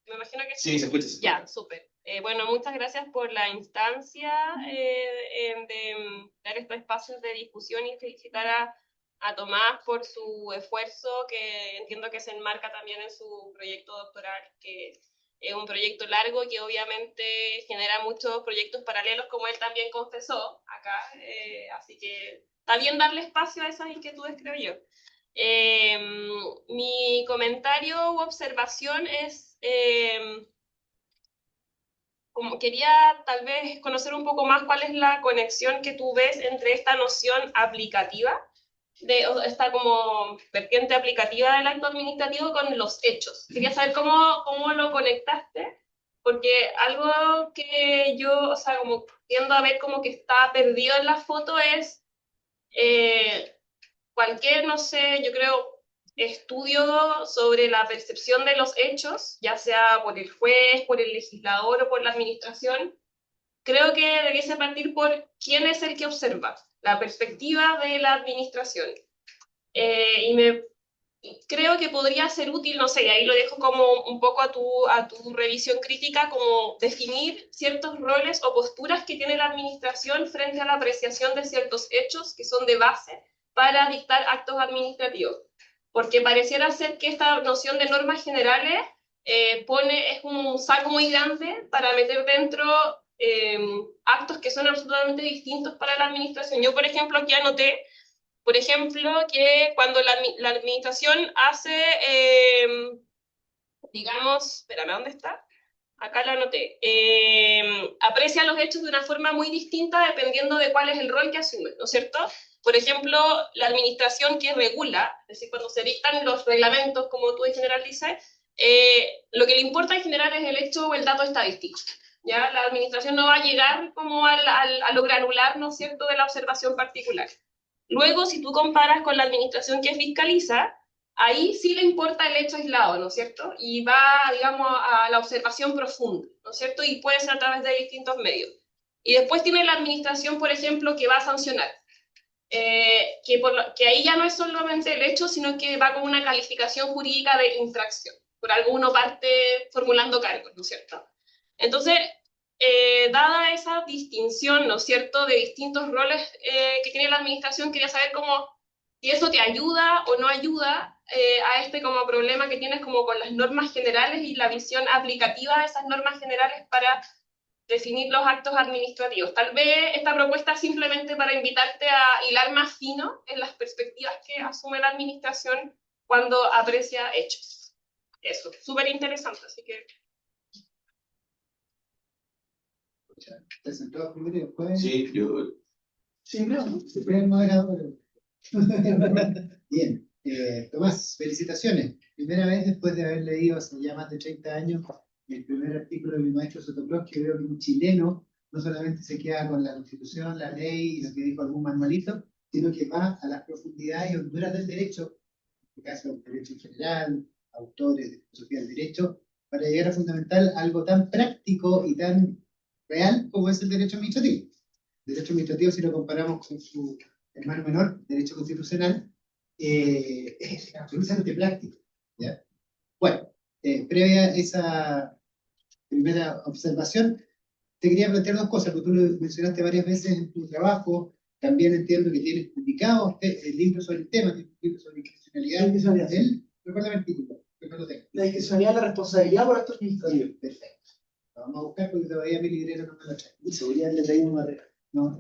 Me imagino que Sí, se escucha. Ya, súper. Bueno, muchas gracias por la instancia de dar estos espacios de discusión y felicitar a Tomás por su esfuerzo, que entiendo que se enmarca también en su proyecto doctoral, que es un proyecto largo que obviamente genera muchos proyectos paralelos, como él también confesó acá, así que está bien darle espacio a esas inquietudes, creo yo. Mi comentario u observación es, como quería tal vez conocer un poco más cuál es la conexión que tú ves entre esta noción aplicativa, de esta como vertiente aplicativa del acto administrativo con los hechos. Quería saber cómo lo conectaste, porque algo que yo, o sea, como tiendo a ver como que está perdido en la foto es cualquier, no sé, yo creo, estudio sobre la percepción de los hechos, ya sea por el juez, por el legislador o por la administración, creo que debiese partir por quién es el que observa, la perspectiva de la administración. Creo que podría ser útil, no sé, y ahí lo dejo como un poco a tu revisión crítica, como definir ciertos roles o posturas que tiene la administración frente a la apreciación de ciertos hechos que son de base para dictar actos administrativos. Porque pareciera ser que esta noción de normas generales es un saco muy grande para meter dentro actos que son absolutamente distintos para la administración. Yo, por ejemplo, aquí anoté, por ejemplo, que cuando la administración hace, digamos, espérame, ¿dónde está? Acá la anoté. Aprecia los hechos de una forma muy distinta dependiendo de cuál es el rol que asume, ¿no es cierto? Por ejemplo, la administración que regula, es decir, cuando se dictan los reglamentos, como tú en general dices, lo que le importa en general es el hecho o el dato estadístico. ¿Ya? La administración no va a llegar como a lo granular, ¿no es cierto?, de la observación particular. Luego, si tú comparas con la administración que fiscaliza, ahí sí le importa el hecho aislado, ¿no es cierto? Y va, digamos, a la observación profunda, ¿no es cierto? Y puede ser a través de distintos medios. Y después tiene la administración, por ejemplo, que va a sancionar. Que ahí ya no es solamente el hecho, sino que va con una calificación jurídica de infracción. Por algo uno parte formulando cargos, ¿no es cierto? Entonces, dada esa distinción, ¿no es cierto?, de distintos roles que tiene la administración, quería saber cómo, si eso te ayuda o no ayuda a este como problema que tienes como con las normas generales y la visión aplicativa de esas normas generales para definir los actos administrativos. Tal vez esta propuesta es simplemente para invitarte a hilar más fino en las perspectivas que asume la administración cuando aprecia hechos. Eso, súper interesante, así que... ¿Te sentó primero y después? Sí, yo... Sí, creo, ¿no? Se fue el moderador. Bien. Tomás, felicitaciones. Primera vez después de haber leído hace ya más de 30 años el primer artículo de mi maestro Sotoclós, que veo que un chileno no solamente se queda con la Constitución, la ley y lo que dijo algún manualito, sino que va a las profundidades y honduras del derecho, en este caso el derecho en general, autores de filosofía del derecho, para llegar a fundamentar algo tan práctico y tan real como es el derecho administrativo. El derecho administrativo, si lo comparamos con su hermano menor, derecho constitucional, es absolutamente práctico, ¿ya? Bueno, previa a esa primera observación, te quería plantear dos cosas, porque tú lo mencionaste varias veces en tu trabajo. También entiendo que tienes publicado el libro sobre el tema, el libro sobre discrecionalidad. Recuérdame el título, que no lo tengo. La discrecionalidad y la responsabilidad por actos administrativos. Perfecto. Lo vamos a buscar porque todavía mi librero no me lo trae. Y seguridad le traído una barrera. No.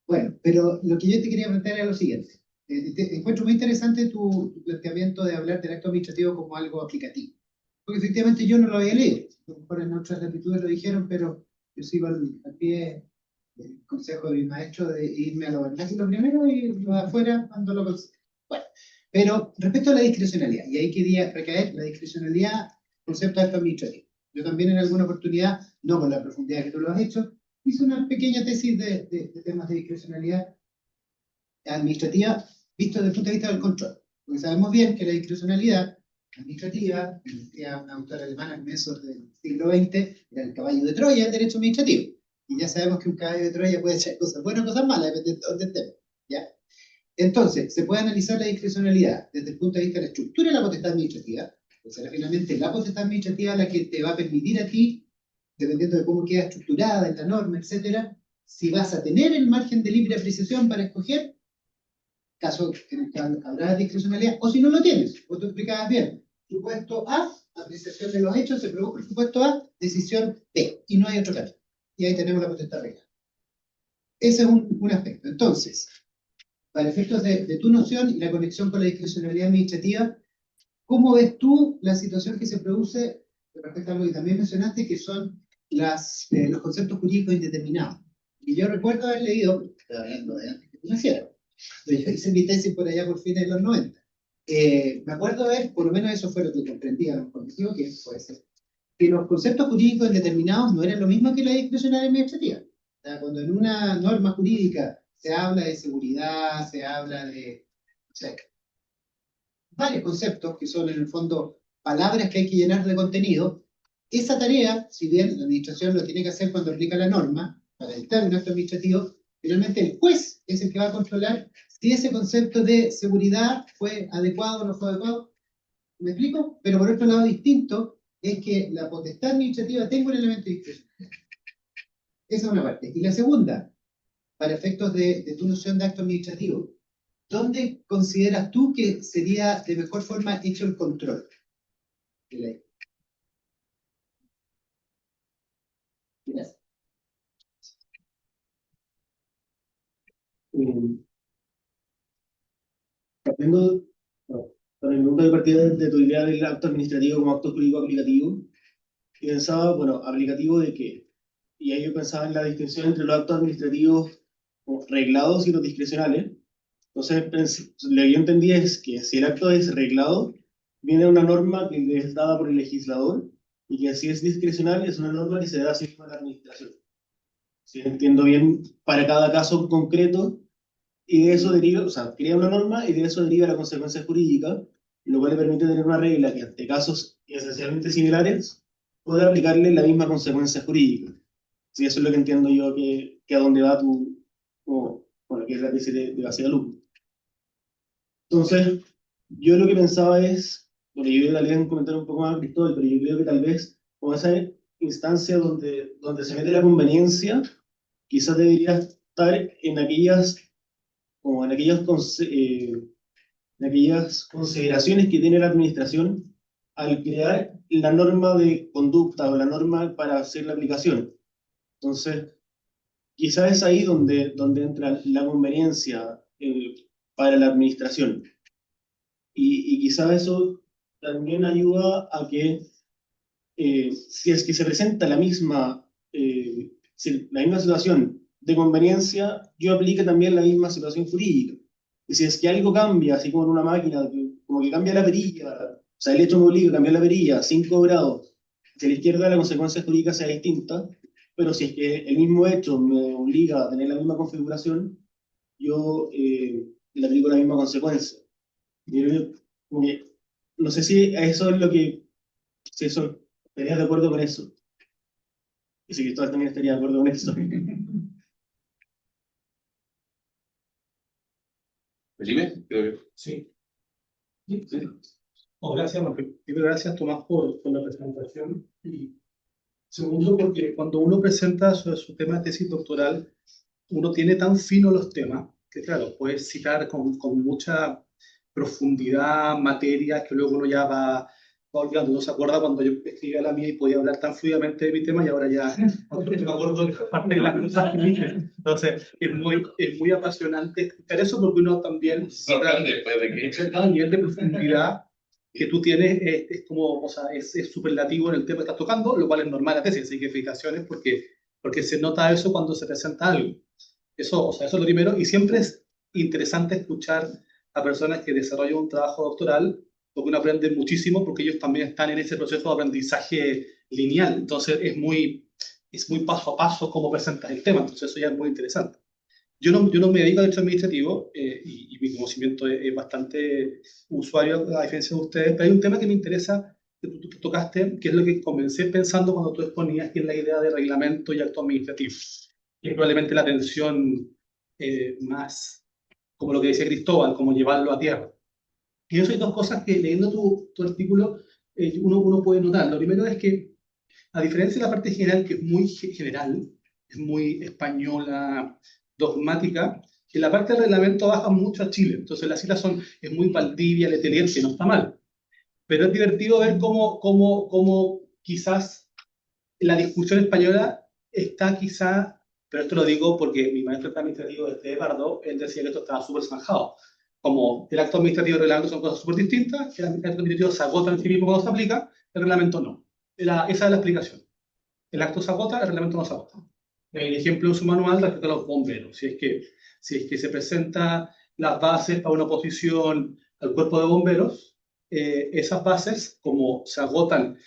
Bueno, pero lo que yo te quería plantear era lo siguiente. Encuentro muy interesante tu planteamiento de hablar del acto administrativo como algo aplicativo. Porque efectivamente yo no lo había leído. A lo mejor en otras latitudes lo dijeron, pero yo sigo al pie el consejo de mi maestro de irme a lo vernáculo primero y lo de afuera cuando lo consigo. Bueno, pero respecto a la discrecionalidad, y ahí quería recaer la discrecionalidad, concepto de acto administrativo. Yo también en alguna oportunidad, no con la profundidad que tú lo has hecho, hice una pequeña tesis de temas de discrecionalidad administrativa visto desde el punto de vista del control. Porque sabemos bien que la discrecionalidad administrativa, que decía una autora alemana a comienzos del siglo XX, era el caballo de Troya del derecho administrativo. Y ya sabemos que un caballo de Troya puede echar cosas buenas o cosas malas, depende de dónde estemos, ¿ya? Entonces, se puede analizar la discrecionalidad desde el punto de vista de la estructura de la potestad administrativa, o sea, finalmente la potestad administrativa la que te va a permitir a ti, dependiendo de cómo queda estructurada en la norma, etcétera, si vas a tener el margen de libre apreciación para escoger, caso en el que habrá discrecionalidad, o si no lo tienes, o tú explicabas bien, supuesto A, apreciación de los hechos, se produjo el supuesto A, decisión B, y no hay otro caso. Y ahí tenemos la potestad real. Ese es un aspecto. Entonces, para efectos de tu noción y la conexión con la discrecionalidad administrativa, ¿cómo ves tú la situación que se produce respecto a lo que también mencionaste, que son los conceptos jurídicos indeterminados? Y yo recuerdo haber leído, estoy hablando de antes que tú nacieras, yo hice mi tesis por allá por fines de los 90. Me acuerdo de ver, por lo menos eso fue lo que comprendí, a lo mejor que puede ser, que los conceptos jurídicos indeterminados no eran lo mismo que la discrecionalidad administrativa. O sea, cuando en una norma jurídica se habla de seguridad, se habla de, o sea, varios conceptos que son en el fondo palabras que hay que llenar de contenido, esa tarea, si bien la administración lo tiene que hacer cuando aplica la norma, para dictar un acto administrativo, Finalmente el juez es el que va a controlar si ese concepto de seguridad fue adecuado o no fue adecuado. ¿Me explico? Pero por otro lado distinto es que la potestad administrativa tenga un elemento discrecional. Esa es una parte. Y la segunda, para efectos de tu noción de acto administrativo, ¿dónde consideras tú que sería de mejor forma hecho el control de la ley? Gracias. Partiendo, no, con el punto de partida de tu idea del acto administrativo como acto jurídico aplicativo, y pensaba, bueno, ¿aplicativo de qué? Y ahí yo pensaba en la distinción entre los actos administrativos como reglados y los discrecionales. Entonces, lo que yo entendí es que si el acto es reglado, viene una norma que es dada por el legislador, y que si es discrecional, es una norma que se da a sí misma a la administración. Si entiendo bien, para cada caso concreto, y de eso deriva, o sea, crea una norma y de eso deriva la consecuencia jurídica, lo cual le permite tener una regla que ante casos esencialmente similares pueda aplicarle la misma consecuencia jurídica. Sí, eso es lo que entiendo yo que a dónde va tu, o, bueno, que es la tesis de García Luque. Entonces, yo lo que pensaba es, bueno, yo tal vez comentar un poco más a Cristóbal, pero yo creo que tal vez con esa instancia donde se mete la conveniencia, quizás debería estar en aquellas, como en aquellas consideraciones que tiene la administración al crear la norma de conducta o la norma para hacer la aplicación. Entonces, quizás es ahí donde entra la conveniencia para la administración. Y quizás eso también ayuda a que, si es que se presenta la misma situación de conveniencia, yo aplique también la misma situación jurídica. Y si es que algo cambia, así como en una máquina, como que cambia la perilla, o sea, el hecho me obliga a cambiar la perilla 5 grados, si a la izquierda la consecuencia jurídica sea distinta, pero si es que el mismo hecho me obliga a tener la misma configuración, yo le aplico la misma consecuencia. Como que, no sé si eso es lo que, si eso, estarías de acuerdo con eso. Y si Cristóbal también estaría de acuerdo con eso. Felipe, creo que. Sí. Sí. Gracias, primero gracias Tomás por la presentación. Y segundo, porque cuando uno presenta su tema de tesis doctoral, uno tiene tan fino los temas que, claro, puedes citar con mucha profundidad materias que luego uno ya va olvidando. No se acuerda cuando yo escribía la mía y podía hablar tan fluidamente de mi tema y ahora ya no me acuerdo de parte de las cosas que dije. Entonces, es muy apasionante escuchar eso porque uno también Después de que. el nivel de profundidad que tú tienes es como, o sea, es superlativo en el tema que estás tocando, lo cual es normal a tesis, así que felicitaciones porque se nota eso cuando se presenta algo. Eso, o sea, eso es lo primero, y siempre es interesante escuchar a personas que desarrollan un trabajo doctoral, porque uno aprende muchísimo, porque ellos también están en ese proceso de aprendizaje lineal, entonces es muy paso a paso cómo presentas el tema, entonces eso ya es muy interesante. Yo no me dedico a derecho administrativo y mi conocimiento es bastante usuario a diferencia de ustedes, pero hay un tema que me interesa que tú tocaste, que es lo que comencé pensando cuando tú exponías, que es la idea de reglamento y acto administrativo, que es probablemente la tensión más, como lo que decía Cristóbal, como llevarlo a tierra. Y eso hay dos cosas que leyendo tu artículo uno puede notar. Lo primero es que, a diferencia de la parte general, que es muy general, es muy española, dogmática, que la parte del reglamento baja mucho a Chile. Entonces las citas es muy Valdivia, Letelier, que no está mal. Pero es divertido ver cómo quizás la discusión española está quizá, pero esto lo digo porque mi maestro administrativo de Pardo, él decía que esto estaba súper zanjado. Como el acto administrativo y el reglamento son cosas súper distintas, el acto administrativo se agota en sí mismo cuando se aplica, el reglamento no. Esa es la explicación. El acto se agota, el reglamento no se agota. El ejemplo en su manual respecto a los bomberos. Si es que se presenta las bases para una oposición al cuerpo de bomberos, esas bases, como se agotan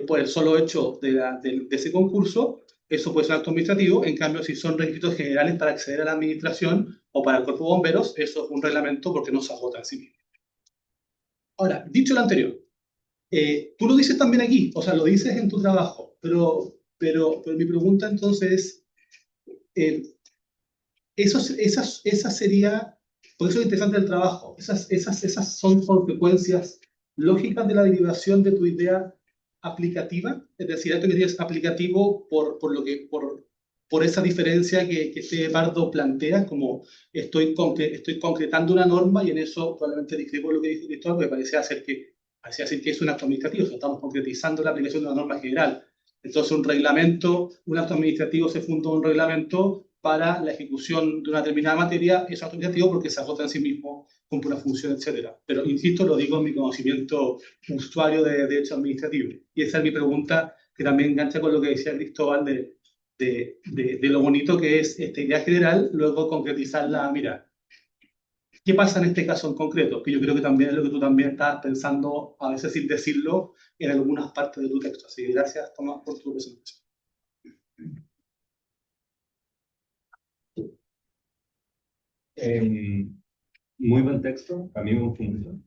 por el solo hecho de ese concurso, eso puede ser un acto administrativo. En cambio, si son requisitos generales para acceder a la administración o para el cuerpo de bomberos, eso es un reglamento porque no se agota en sí mismo. Ahora, dicho lo anterior, tú lo dices también aquí, o sea, lo dices en tu trabajo, pero mi pregunta entonces es, esa sería, por eso es interesante el trabajo. Esas son consecuencias lógicas de la derivación de tu idea aplicativa, es decir, esto que tienes aplicativo por esa diferencia que este Pardo plantea, como estoy concretando una norma y en eso probablemente discrepo lo que dice Cristóbal, porque parecía decir que es un acto administrativo, o sea, estamos concretizando la aplicación de una norma general. Entonces un acto administrativo se funda un reglamento para la ejecución de una determinada materia, es acto administrativo porque se agota en sí mismo, cumple una función, etcétera. Pero insisto, lo digo en mi conocimiento usuario de derecho administrativo. Y esa es mi pregunta, que también engancha con lo que decía Cristóbal de lo bonito que es esta idea general, luego concretizarla, mira, ¿qué pasa en este caso en concreto? Que yo creo que también es lo que tú también estabas pensando, a veces sin decirlo, en algunas partes de tu texto. Así que gracias, Tomás, por tu presentación. Muy buen texto, a mí me gustó mucho.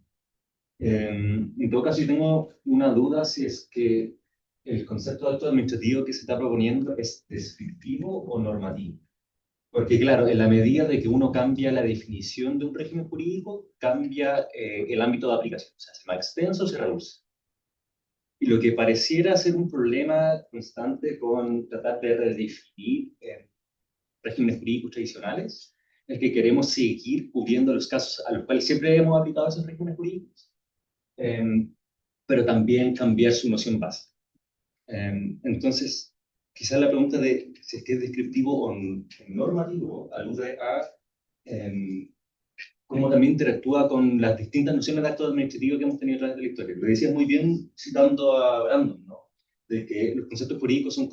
En todo caso, yo tengo una duda si es que el concepto de acto administrativo que se está proponiendo es descriptivo o normativo. Porque claro, en la medida de que uno cambia la definición de un régimen jurídico, cambia el ámbito de aplicación. O sea, se más extenso o se reduce. Y lo que pareciera ser un problema constante con tratar de redefinir regímenes jurídicos tradicionales es que queremos seguir cubriendo los casos a los cuales siempre hemos aplicado esos regímenes jurídicos, pero también cambiar su noción básica. Entonces, quizás la pregunta de si es que es descriptivo o normativo alude a cómo también interactúa con las distintas nociones de acto administrativo que hemos tenido a través de la historia. Lo decías muy bien citando a Brandon, ¿no? De que los conceptos jurídicos son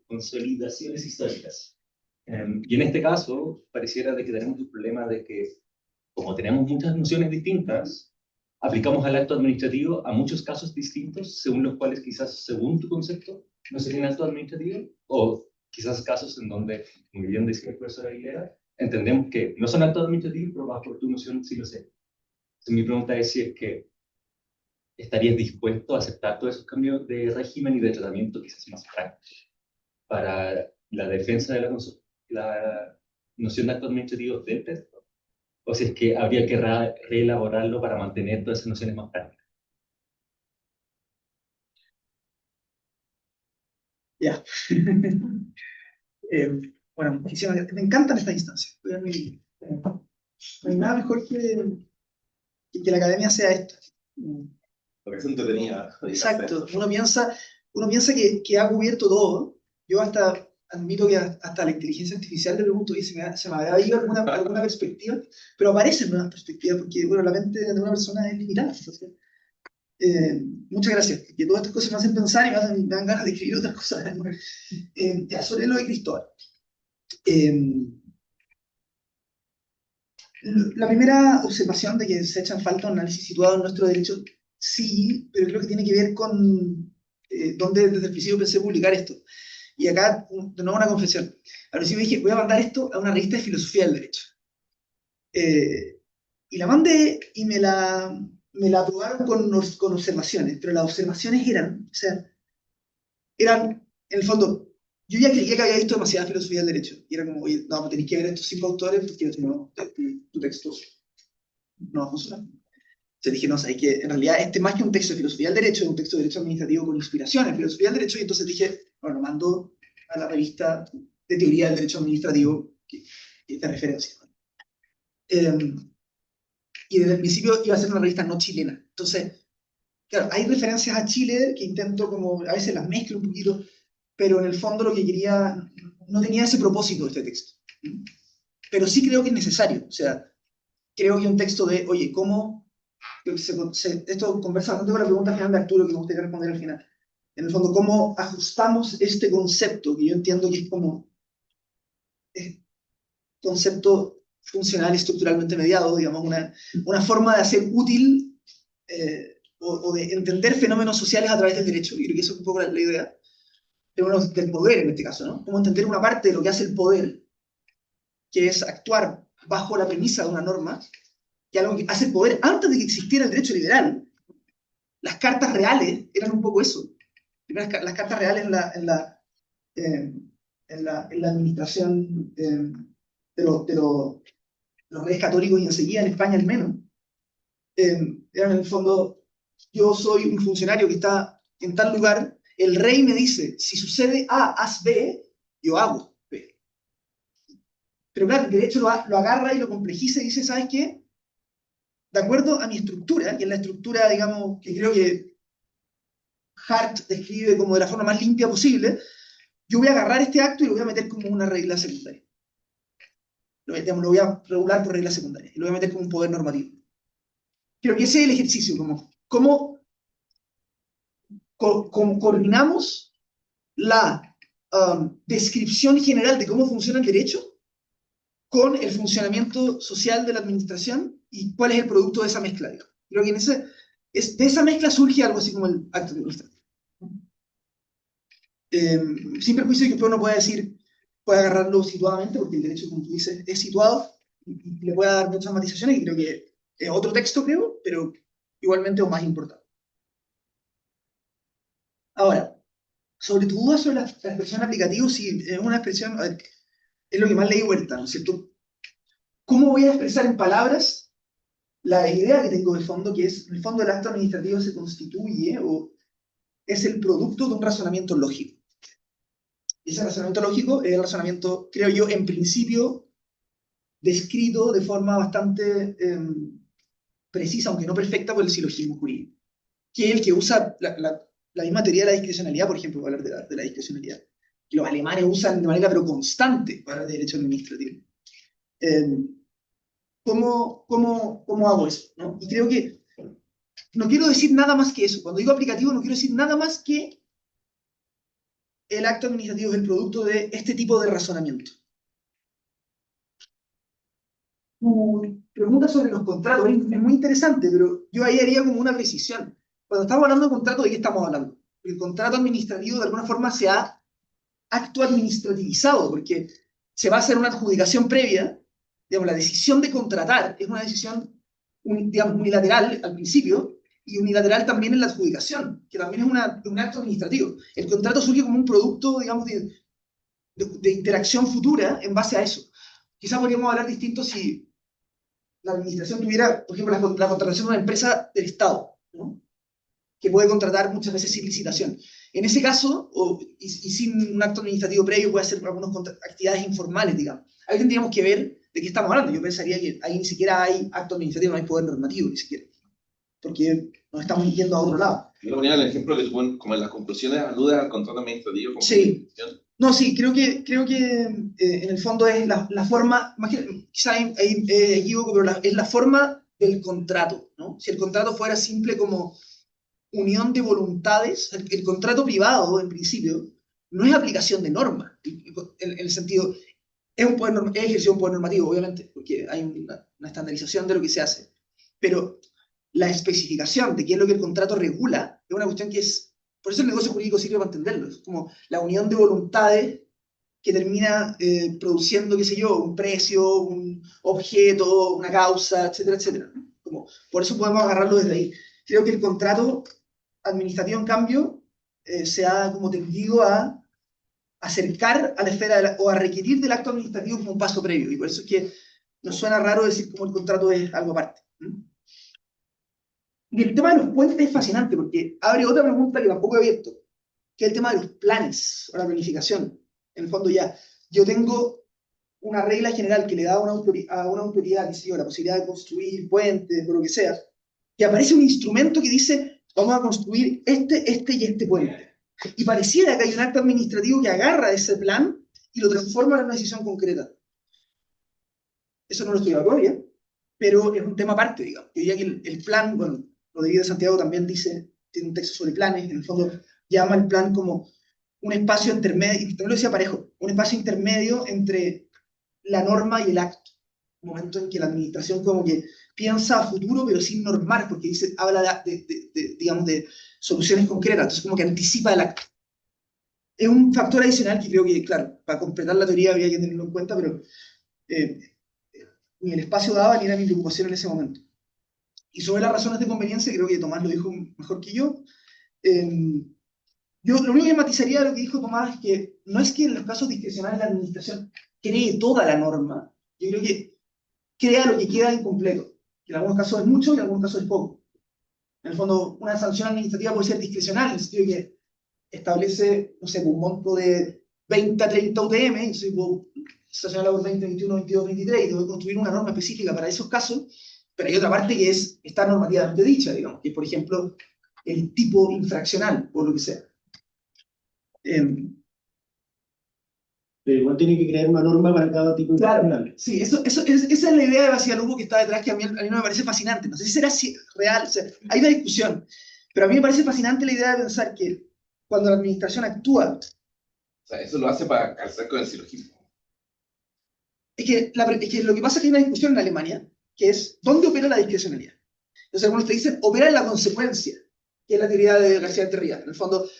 consolidaciones históricas. Y en este caso, pareciera de que tenemos el problema de que, como tenemos muchas nociones distintas, aplicamos al acto administrativo a muchos casos distintos, según los cuales quizás, según tu concepto, no sería un acto administrativo, o quizás casos en donde, muy bien decía el profesor Aguilera, entendemos que no son actos administrativos, pero bajo tu noción sí lo sé. Entonces, mi pregunta es si es que estarías dispuesto a aceptar todos esos cambios de régimen y de tratamiento quizás más prácticos para la defensa de la noción de actos administrativos del texto, o si es que habría que reelaborarlo para mantener todas esas nociones más prácticas. Ya. Bueno, muchísimas gracias. Me encantan estas instancias. No hay nada mejor que la academia sea esta. Porque es entretenida. Exacto. Uno piensa que ha cubierto todo. Yo hasta admito que hasta la inteligencia artificial le pregunto, y se me habrá ido alguna perspectiva, pero aparecen nuevas perspectivas, porque bueno, la mente de una persona es limitada. Entonces, muchas gracias, que todas estas cosas me hacen pensar y me dan ganas de escribir otras cosas. Ya, sobre lo de Cristóbal. La primera observación de que se echa en falta un análisis situado en nuestro derecho, sí, pero creo que tiene que ver con dónde desde el principio pensé publicar esto. Y acá, de nuevo, una confesión. Al principio dije, voy a mandar esto a una revista de filosofía del derecho. Y la mandé y me la aprobaron con observaciones, pero las observaciones eran, en el fondo, yo ya creía que había visto demasiada filosofía del derecho, y era como, oye, no, tenéis que ver estos 5 autores, porque si no, tu texto no va a funcionar. Entonces dije, no, sabes que en realidad este más que un texto de filosofía del derecho, es un texto de derecho administrativo con inspiración en filosofía del derecho, y entonces dije, bueno, mando a la revista de teoría del derecho administrativo, que es de referencia. Y desde el principio iba a ser una revista no chilena. Entonces, claro, hay referencias a Chile que intento como, a veces las mezclo un poquito, pero en el fondo lo que quería, no tenía ese propósito este texto. Pero sí creo que es necesario. O sea, creo que un texto de, oye, ¿cómo? Esto conversa bastante con la pregunta final de Arturo que me gustaría responder al final. En el fondo, ¿cómo ajustamos este concepto que yo entiendo que es como concepto funcional y estructuralmente mediado, digamos, una forma de hacer útil o de entender fenómenos sociales a través del derecho? Yo creo que eso es un poco la idea del poder en este caso, ¿no? Cómo entender una parte de lo que hace el poder, que es actuar bajo la premisa de una norma, que algo que hace el poder antes de que existiera el derecho liberal. Las cartas reales eran un poco eso. Las cartas reales en la administración los reyes católicos y enseguida en España al menos, eran en el fondo, yo soy un funcionario que está en tal lugar, el rey me dice, si sucede A, haz B, yo hago B. Pero claro, el derecho lo agarra y lo complejiza y dice, ¿sabes qué? De acuerdo a mi estructura, que es la estructura, digamos, que creo que Hart describe como de la forma más limpia posible, yo voy a agarrar este acto y lo voy a meter como una regla secundaria. Lo voy a regular por regla secundaria y lo voy a meter como un poder normativo. Creo que ese es el ejercicio, como cómo coordinamos la descripción general de cómo funciona el derecho con el funcionamiento social de la administración y cuál es el producto de esa mezcla. Digamos. Creo que de esa mezcla surge algo así como el acto administrativo. Sin perjuicio de que uno pueda decir, puede agarrarlo situadamente, porque el derecho, como tú dices, es situado y le puede dar muchas matizaciones, y creo que es otro texto, creo, pero igualmente o más importante. Ahora, sobre tu duda sobre la expresión aplicativo, sí, es una expresión, a ver, es lo que más leí vuelta, ¿no es cierto? ¿Cómo voy a expresar en palabras la idea que tengo de fondo, que es, en el fondo, el acto administrativo se constituye o es el producto de un razonamiento lógico? Y ese razonamiento lógico es el razonamiento, creo yo, en principio, descrito de forma bastante precisa, aunque no perfecta, por el silogismo jurídico, que es el que usa la misma teoría de la discrecionalidad, por ejemplo, para hablar de la discrecionalidad, que los alemanes usan de manera pero constante para el derecho administrativo. ¿Cómo hago eso? ¿No? Y creo que no quiero decir nada más que eso. Cuando digo aplicativo no quiero decir nada más que el acto administrativo es el producto de este tipo de razonamiento. Tu pregunta sobre los contratos es muy interesante, pero yo ahí haría como una precisión. Cuando estamos hablando de contrato, ¿de qué estamos hablando? El contrato administrativo de alguna forma se ha acto administrativizado, porque se va a hacer una adjudicación previa, digamos, la decisión de contratar es una decisión, digamos, unilateral al principio, y unilateral también en la adjudicación, que también es un acto administrativo. El contrato surge como un producto, digamos, de interacción futura en base a eso. Quizás podríamos hablar distinto si la administración tuviera, por ejemplo, la contratación de una empresa del Estado, ¿no? Que puede contratar muchas veces sin licitación. En ese caso, y sin un acto administrativo previo, puede hacer algunas actividades informales, digamos. Ahí tendríamos que ver de qué estamos hablando. Yo pensaría que ahí ni siquiera hay acto administrativo, no hay poder normativo, ni siquiera. Porque nos estamos yendo a otro lado. Yo ponía el ejemplo que tú pones, como en las conclusiones aludes al contrato administrativo. Como sí. No, sí, creo que en el fondo es la forma, quizá ahí equivoco, pero es la forma del contrato, ¿no? Si el contrato fuera simple como unión de voluntades, el contrato privado, en principio, no es aplicación de normas, en el sentido, es ejercicio de un poder normativo, obviamente, porque hay una estandarización de lo que se hace, pero la especificación de qué es lo que el contrato regula es una cuestión que es, por eso el negocio jurídico sirve para entenderlo, es como la unión de voluntades que termina produciendo, qué sé yo, un precio, un objeto, una causa, etcétera, etcétera, ¿no? Como, por eso podemos agarrarlo desde ahí. Creo que el contrato administrativo, en cambio, se ha como tendido a acercar a la esfera o a requerir del acto administrativo como un paso previo, y por eso es que nos suena raro decir como el contrato es algo aparte. Y el tema de los puentes es fascinante, porque abre otra pregunta que tampoco he abierto, que es el tema de los planes o la planificación. En el fondo ya, yo tengo una regla general que le da a una autoridad, qué sé yo, la posibilidad de construir puentes o lo que sea, y aparece un instrumento que dice, vamos a construir este y este puente. Y pareciera que hay un acto administrativo que agarra ese plan y lo transforma en una decisión concreta. Eso no lo estoy hablando ya, pero es un tema aparte, digamos. Yo diría que el plan, bueno, Rodríguez de Santiago también tiene un texto sobre planes, en el fondo llama el plan como un espacio intermedio, y también lo decía Parejo, un espacio intermedio entre la norma y el acto. Un momento en que la administración como que piensa a futuro, pero sin normar, porque habla digamos, de soluciones concretas, entonces como que anticipa el acto. Es un factor adicional que creo que, claro, para completar la teoría habría que tenerlo en cuenta, pero ni el espacio daba ni era mi preocupación en ese momento. Y sobre las razones de conveniencia, creo que Tomás lo dijo mejor que yo. Yo lo único que matizaría de lo que dijo Tomás es que no es que en los casos discrecionales la administración cree toda la norma Yo creo que crea lo que queda incompleto, que en algunos casos es mucho y en algunos casos es poco. En el fondo, una sanción administrativa puede ser discrecional, en el sentido de que establece, no sé, un monto de 20 a 30 UTM, entonces puedo sancionarla por 20, 21, 22, 23, y tengo que construir una norma específica para esos casos, pero hay otra parte que está normativamente dicha, digamos, que es, por ejemplo, el tipo infraccional, o lo que sea. Pero igual tiene que crear una norma para cada tipo de Claro, infraccional. sí, esa es la idea de Bacigalupo que está detrás, que a mí no me parece fascinante. No sé si será real, o sea, hay una discusión, pero a mí me parece fascinante la idea de pensar que cuando la administración actúa, O sea, eso lo hace para calzar con el silogismo. es que lo que pasa es que hay una discusión en Alemania, que es ¿dónde opera la discrecionalidad? Entonces algunos te dicen, opera en la consecuencia, que es la teoría de García Terría. En el fondo,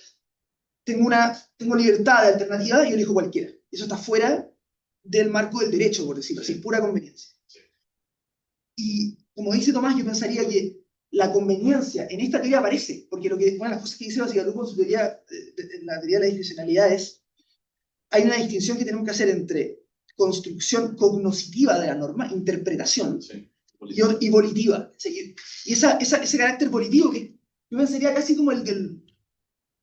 tengo libertad de alternativa y yo elijo cualquiera. Eso está fuera del marco del derecho, por decirlo así, pura conveniencia. Y como dice Tomás, yo pensaría que la conveniencia en esta teoría aparece, porque una de las cosas que dice Bacigalupo en su teoría, en la teoría de la discrecionalidad es, hay una distinción que tenemos que hacer entre construcción cognoscitiva de la norma, interpretación, Sí. y volitiva. Y ese carácter volitivo que yo pensaría casi como el del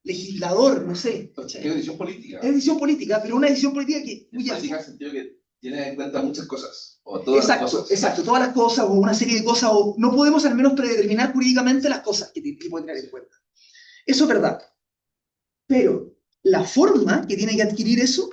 legislador, no sé. Es una decisión política. Es decisión política, pero una decisión política que... Es política en el sentido que tiene en cuenta muchas cosas, o todas las cosas. Exacto, todas las cosas, o una serie de cosas, o no podemos al menos predeterminar jurídicamente las cosas que pueden tener en cuenta. Eso es verdad. Pero la forma que tiene que adquirir eso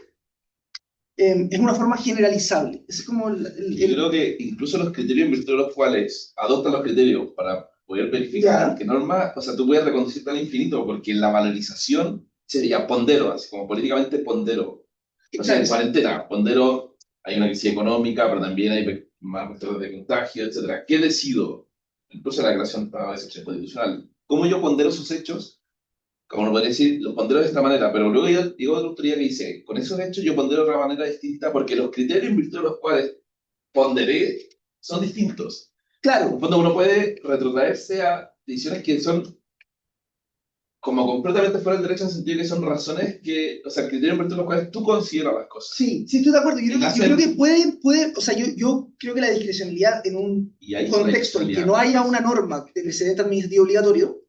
es una forma generalizable. Es como Yo creo que incluso los criterios en virtud de los cuales adoptan los criterios para poder verificar Ya. qué norma, o sea, tú puedes reconducirte al infinito, porque la valorización sería pondero, así como políticamente pondero. O sea, en cuarentena, pondero, hay una crisis económica, pero también hay más factores de contagio, etcétera. ¿Qué decido? Incluso la declaración para la excepción constitucional. ¿Cómo yo pondero esos hechos? Como no podría decir, los pondero de esta manera, pero luego yo digo otra autoría que dice, con esos hechos yo pondero de otra manera distinta, porque los criterios en virtud de los cuales ponderé son distintos. En Claro, el fondo uno puede retrotraerse a decisiones que son como completamente fuera del derecho en el sentido que son razones que, o sea, el criterio en virtud de los cuales tú consideras las cosas. sí, estoy de acuerdo. Yo Nacen- creo que puede, o sea, yo creo que la discrecionalidad en un Y ahí contexto en que no haya una norma de precedente administrativo obligatorio,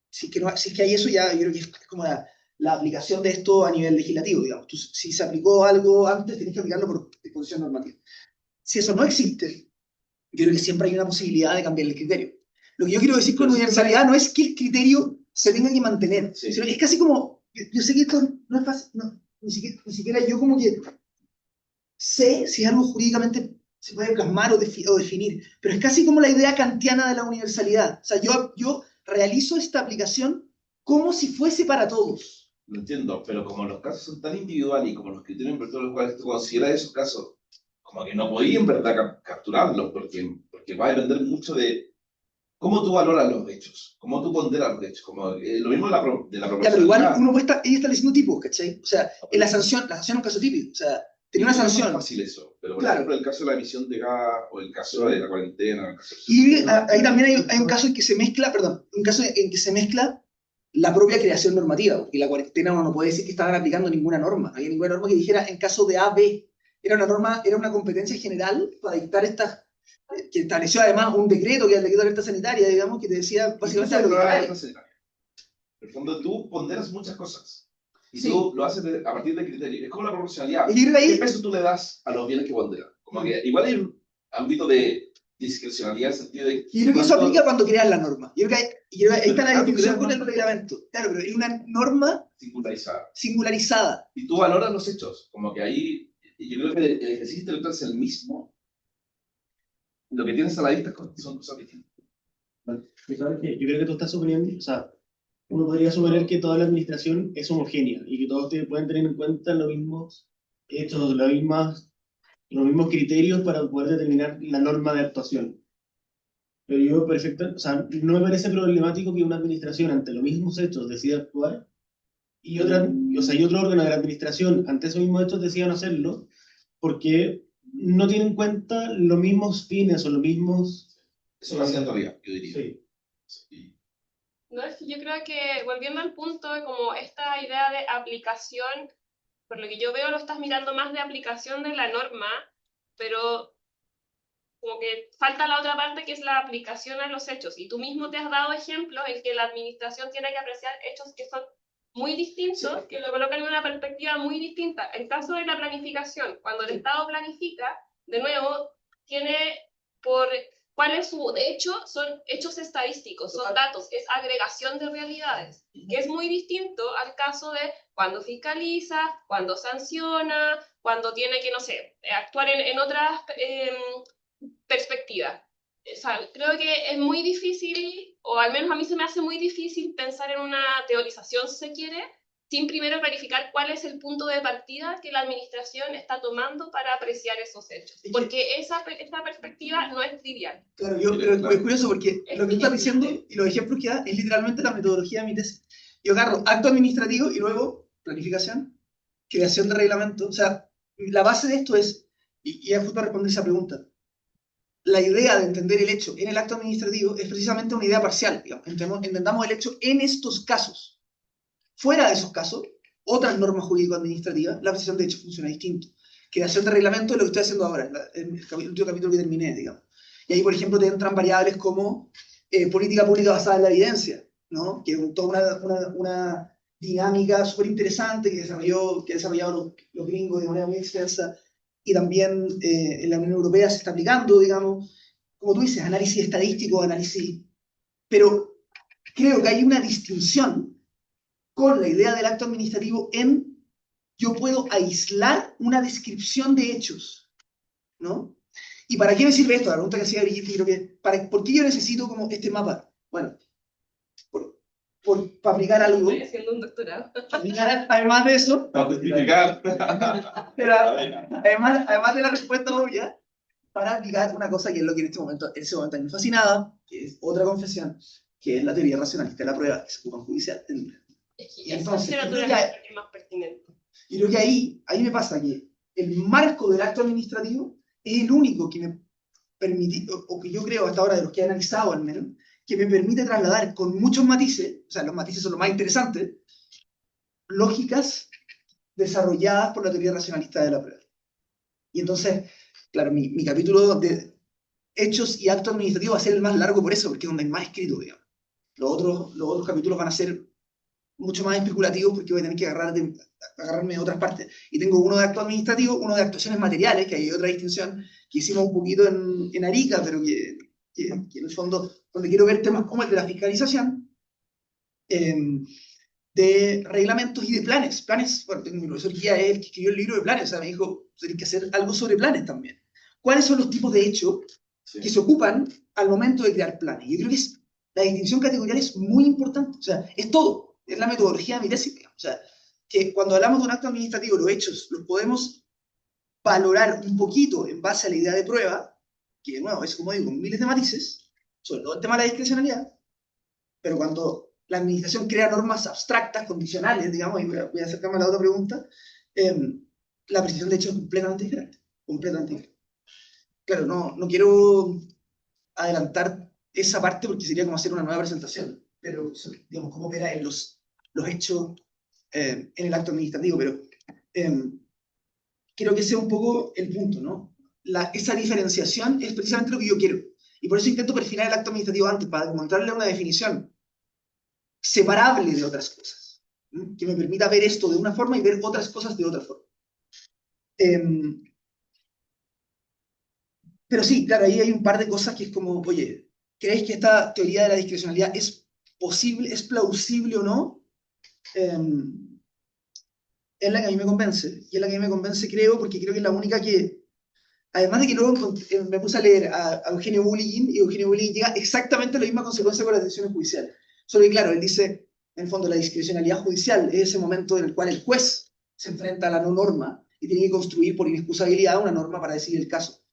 si es que hay eso, ya yo creo que es como la aplicación de esto a nivel legislativo, digamos. Si se aplicó algo antes, tenés que aplicarlo por disposición normativa. Si eso no existe, yo creo que siempre hay una posibilidad de cambiar el criterio. Lo que yo quiero decir con Pero sí, universalidad no es que el criterio se tenga que mantener, Sí. sino es casi como, yo sé que esto no es fácil, ni siquiera yo como que sé si algo jurídicamente se puede plasmar o definir, pero es casi como la idea kantiana de la universalidad. O sea, yo realizo esta aplicación como si fuese para todos. Lo entiendo, pero como los casos son tan individuales y como los criterios en virtud de los cuales tú consideras esos casos, como que no podía en verdad capturarlos, porque va a depender mucho de cómo tú valoras los hechos, cómo tú ponderas los hechos, como lo mismo de la Ya, pero igual proporcionalidad. uno puede ir estableciendo tipos, ¿cachai? O sea, en la sanción es un caso típico. O sea, tenía una Es sanción. más fácil eso, pero por Claro. ejemplo el caso de la emisión de gas, o el caso de la cuarentena, el caso de... Y ahí también hay un caso en que se mezcla, un caso en que se mezcla la propia creación normativa, porque la cuarentena uno no puede decir que estaban aplicando ninguna norma, no había ninguna norma que dijera en caso de A, B, era una competencia general para dictar estas, que estableció además un decreto, que era el decreto de alerta sanitaria, digamos, que te decía básicamente Incluso lo que la hay. En el fondo tú ponderas muchas cosas, y Sí. tú lo haces a partir de criterios, es como la proporcionalidad. Y yo creo que ahí- ¿Qué peso tú le das a los bienes que ponderas? Como que igual hay un ámbito de discrecionalidad en el sentido de... Y yo creo que eso aplica cuando creas la norma. Yo creo que ahí está la Pero, discusión ¿tú con creas el reglamento. Claro, pero hay una norma singularizada. singularizada. Y tú valoras los hechos, como que ahí, yo creo que el ejercicio intelectual es el mismo, lo que tienes a la vista son cosas distintas. ¿Sabes qué? Yo creo que tú estás suponiendo, o sea, uno podría suponer que toda la administración es homogénea y que todos pueden tener en cuenta los mismos hechos, los mismos criterios para poder determinar la norma de actuación. Pero o sea, no me parece problemático que una administración ante los mismos hechos decida actuar y otro órgano de la administración ante esos mismos hechos decida no hacerlo porque no tienen en cuenta los mismos fines o los mismos... Eso lo hacía todavía, yo diría. Sí. Sí. No, es que yo creo que, volviendo al punto de como esta idea de aplicación, por lo que yo veo lo estás mirando más de aplicación de la norma, pero como que falta la otra parte que es la aplicación a los hechos. Y tú mismo te has dado ejemplos en que la administración tiene que apreciar hechos que son muy distintos, que lo colocan en una perspectiva muy distinta. El caso de la planificación, cuando el Estado planifica, de nuevo, tiene por... ¿Cuál es su hecho? Son hechos estadísticos, son datos, es agregación de realidades, que es muy distinto al caso de cuando fiscaliza, cuando sanciona, cuando tiene que, no sé, actuar en otras perspectivas. O sea, creo que es muy difícil, o al menos a mí se me hace muy difícil pensar en una teorización, si se quiere, sin primero verificar cuál es el punto de partida que la administración está tomando para apreciar esos hechos. Porque esta perspectiva no es trivial. Claro, pero es curioso porque lo que tú estás diciendo y los ejemplos que da es literalmente la metodología de mi tesis. Yo agarro acto administrativo y luego planificación, creación de reglamento. O sea, la base de esto es, y es justo responder esa pregunta, la idea de entender el hecho en el acto administrativo es precisamente una idea parcial. Digamos. Entendamos el hecho en estos casos. Fuera de esos casos, otras normas jurídico-administrativas, la apreciación de hecho funciona distinto. Creación de reglamento es lo que estoy haciendo ahora, en el último capítulo que terminé, digamos. Y ahí, por ejemplo, te entran variables como política pública basada en la evidencia, ¿no? Que es toda una dinámica súper interesante que desarrollaron los gringos de manera muy extensa, y también en la Unión Europea se está aplicando, digamos, como tú dices, análisis estadístico, análisis... Pero creo que hay una distinción con la idea del acto administrativo en yo puedo aislar una descripción de hechos, ¿no? ¿Y para qué me sirve esto? La pregunta que hacía Brigitte, creo que, ¿por qué yo necesito como este mapa? Bueno, para aplicar algo. Estoy haciendo un doctorado. Además de eso, Para justificar. pero además de la respuesta obvia, para aplicar una cosa que es lo que en ese momento a mí me fascinaba, que es otra confesión, que es la teoría racionalista de la prueba, que se ocupa en judicial. Y entonces, yo creo que es más pertinente. Y creo que ahí me pasa que el marco del acto administrativo es el único que me permite, o que yo creo hasta ahora de los que he analizado al menos, que me permite trasladar con muchos matices, o sea, los matices son lo más interesante, lógicas desarrolladas por la teoría racionalista de la prueba. Y entonces, claro, mi capítulo de hechos y acto administrativo va a ser el más largo por eso, porque es donde hay más escrito, digamos. Los otros capítulos van a ser mucho más especulativos porque voy a tener que agarrarme de otras partes. Y tengo uno de acto administrativo, uno de actuaciones materiales, que hay otra distinción que hicimos un poquito en Arica, pero que en el fondo, donde quiero ver temas como el de la fiscalización, de reglamentos y de planes. Bueno, tengo mi profesor guía, es el que escribió el libro de planes, o sea, me dijo, tenés que hacer algo sobre planes también. ¿Cuáles son los tipos de hechos que se ocupan al momento de crear planes? Yo creo que la distinción categorial es muy importante, o sea, es todo, es la metodología de mi tesis, o sea, que cuando hablamos de un acto administrativo, los hechos los podemos valorar un poquito en base a la idea de prueba, que de nuevo es, como digo, miles de matices, sobre todo el tema de la discrecionalidad, pero cuando la administración crea normas abstractas, condicionales, digamos, y voy a acercarme a la otra pregunta, la precisión de hechos es completamente diferente, completamente diferente. Claro, no quiero adelantar esa parte porque sería como hacer una nueva presentación, pero digamos, cómo opera en los hechos en el acto administrativo, pero quiero que sea un poco el punto, ¿no? Esa diferenciación es precisamente lo que yo quiero, y por eso intento perfilar el acto administrativo antes, para encontrarle una definición separable de otras cosas, ¿no? Que me permita ver esto de una forma y ver otras cosas de otra forma. Pero sí, claro, ahí hay un par de cosas que es como, oye, ¿creéis que esta teoría de la discrecionalidad es posible, es plausible o no? Es la que a mí me convence, y es la que a mí me convence, creo, porque creo que es la única que, además de que luego me puse a leer a Eugenio Bulligin, y Eugenio Bulligin llega exactamente a la misma consecuencia con las decisiones judiciales. Solo que, claro, él dice, en el fondo, la discrecionalidad judicial es ese momento en el cual el juez se enfrenta a la no norma y tiene que construir por inexcusabilidad una norma para decidir el caso.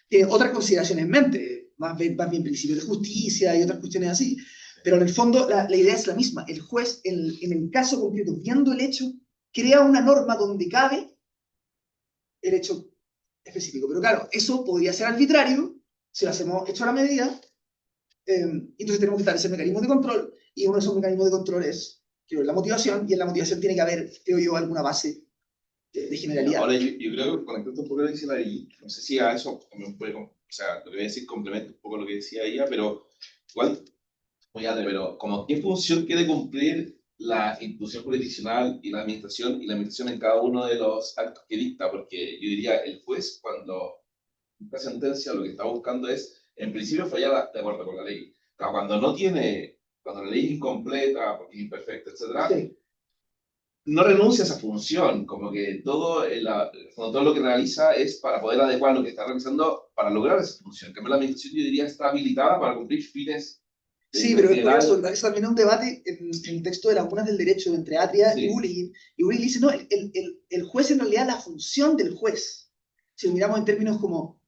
Tiene otras consideraciones en mente, más bien principios de justicia y otras cuestiones así, pero en el fondo la idea es la misma. El juez, en el caso concreto, viendo el hecho, crea una norma donde cabe el hecho específico. Pero claro, eso podría ser arbitrario si lo hacemos hecho a la medida. Entonces tenemos que establecer mecanismos de control, y uno de esos mecanismos de control es, creo, la motivación, y en la motivación tiene que haber, creo yo, alguna base de generalidad. Ahora, yo creo que conectando un poco lo que dice la no sé si a eso también puede sea, lo que voy a decir complementa un poco lo que decía ella, pero igual, pero como qué función quiere cumplir la institución jurisdiccional y la administración en cada uno de los actos que dicta, porque yo diría, el juez cuando dicta sentencia lo que está buscando es, en principio, fallar de acuerdo con la ley. O sea, cuando la ley es incompleta, porque es imperfecta, etcétera, Sí. no renuncia a esa función, como que todo lo que realiza es para poder adecuar lo que está realizando para lograr esa función. En cambio, la administración, yo diría, está habilitada para cumplir fines Sí, pero es general. curioso, eso también es un debate en el texto de Lagunas del Derecho entre Atria Sí. y Bullitt. Y Bullitt dice, no, el juez en realidad, la función del juez, si lo miramos en términos como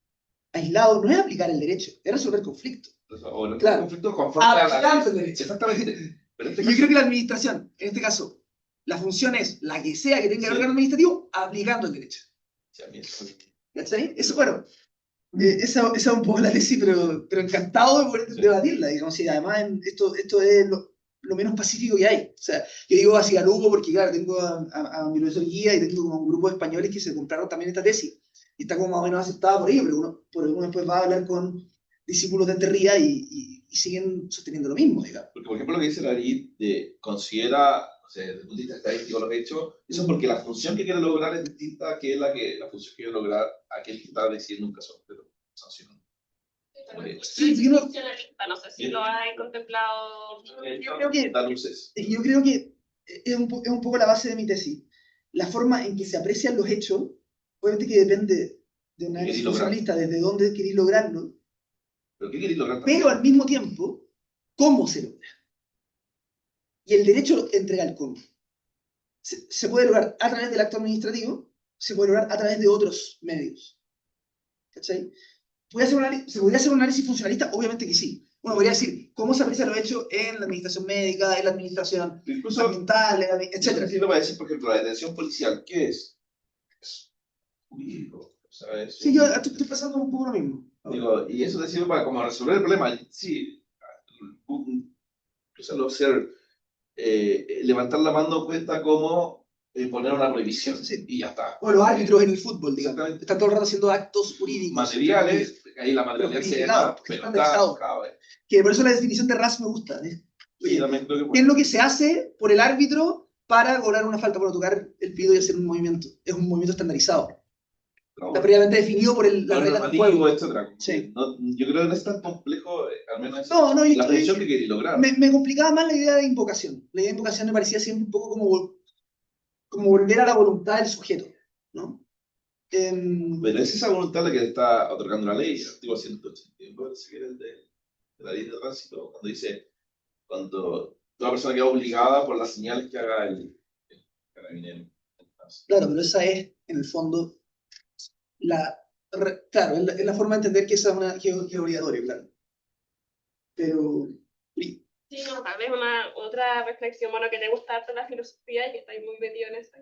aislados, no es aplicar el derecho, es resolver conflictos. O no Claro. conflictos conforme a la Aplicando ley. el derecho. Exactamente. Pero en este Y yo caso, creo que la administración, en este caso, la función es la que sea que tenga el Sí. órgano administrativo, aplicando el derecho. sí, a mí eso- ¿Cachai? Eso, bueno, esa es un poco la tesis, pero encantado de poder Sí. debatirla, digamos, y además esto es lo menos pacífico que hay. O sea, yo digo hacia Lugo porque, claro, tengo a mi profesor guía y tengo como un grupo de españoles que se compraron también esta tesis, y está como más o menos aceptada por ellos, pero uno después va a hablar con discípulos de Enterría y siguen sosteniendo lo mismo, digamos. Porque, por ejemplo, lo que dice la ley considera, o sea, desde el punto de vista estadístico lo que he hecho, eso es porque la función que quiere lograr es distinta que la función que quiere lograr aquel que está decidiendo un caso completo, sancionando. Sí, yo no- Funcionalista, no sé si lo hay contemplado. Yo creo que- Da luces. Yo creo que es un poco la base de mi tesis. La forma en que se aprecian los hechos, obviamente que depende de una Queréis funcionalista, desde dónde queréis lograrlo, ¿Pero qué queréis lograr también? pero al mismo tiempo, cómo se logra. Y el derecho entrega el cómo. Se puede lograr a través del acto administrativo, se puede lograr a través de otros medios. ¿Cachai? ¿Se podría hacer un análisis funcionalista? Obviamente que sí. Uno podría decir, ¿cómo se aprecia lo hecho en la administración médica, en la administración Incluso, ambiental, etcétera? sí lo va a decir, por ejemplo, la detención policial, ¿qué es? Es jurídico, ¿sabes? Sí, yo estoy pasando un poco lo mismo. Digo, y eso te sirve para como resolver el problema. Sí, incluso ser levantar la mano cuenta como poner una prohibición, Sí. y ya está. O los árbitros en el fútbol, digamos. Exactamente. Están todo el rato haciendo actos jurídicos. Materiales, ahí la materialidad se Justificados, llama, porque pero están está analizados. cada vez. Que por eso la definición de RAS me gusta. ¿Eh? Sí, también creo que ¿Qué es lo que se hace por el árbitro para cobrar una falta, para tocar el pito y hacer un movimiento? Es un movimiento estandarizado. Está previamente definido por la regla del juego. etcétera. Sí. No, yo creo que no es tan complejo, al menos es No, yo la función que queréis lograr. me complicaba más la idea de invocación. La idea de invocación me parecía siempre un poco como volver a la voluntad del sujeto, ¿no? Pero es esa voluntad la que le está otorgando la ley, el artículo 189, si el de la ley de tránsito, cuando dice, cuando toda persona queda obligada por las señales que haga el carabinero. Claro, pero esa es, en el fondo, claro, es la forma de entender que esa es una que es obligatoria, claro. Pero, Sí, no, tal vez otra reflexión, bueno, que te gusta harto la filosofía y que estáis muy metido en eso.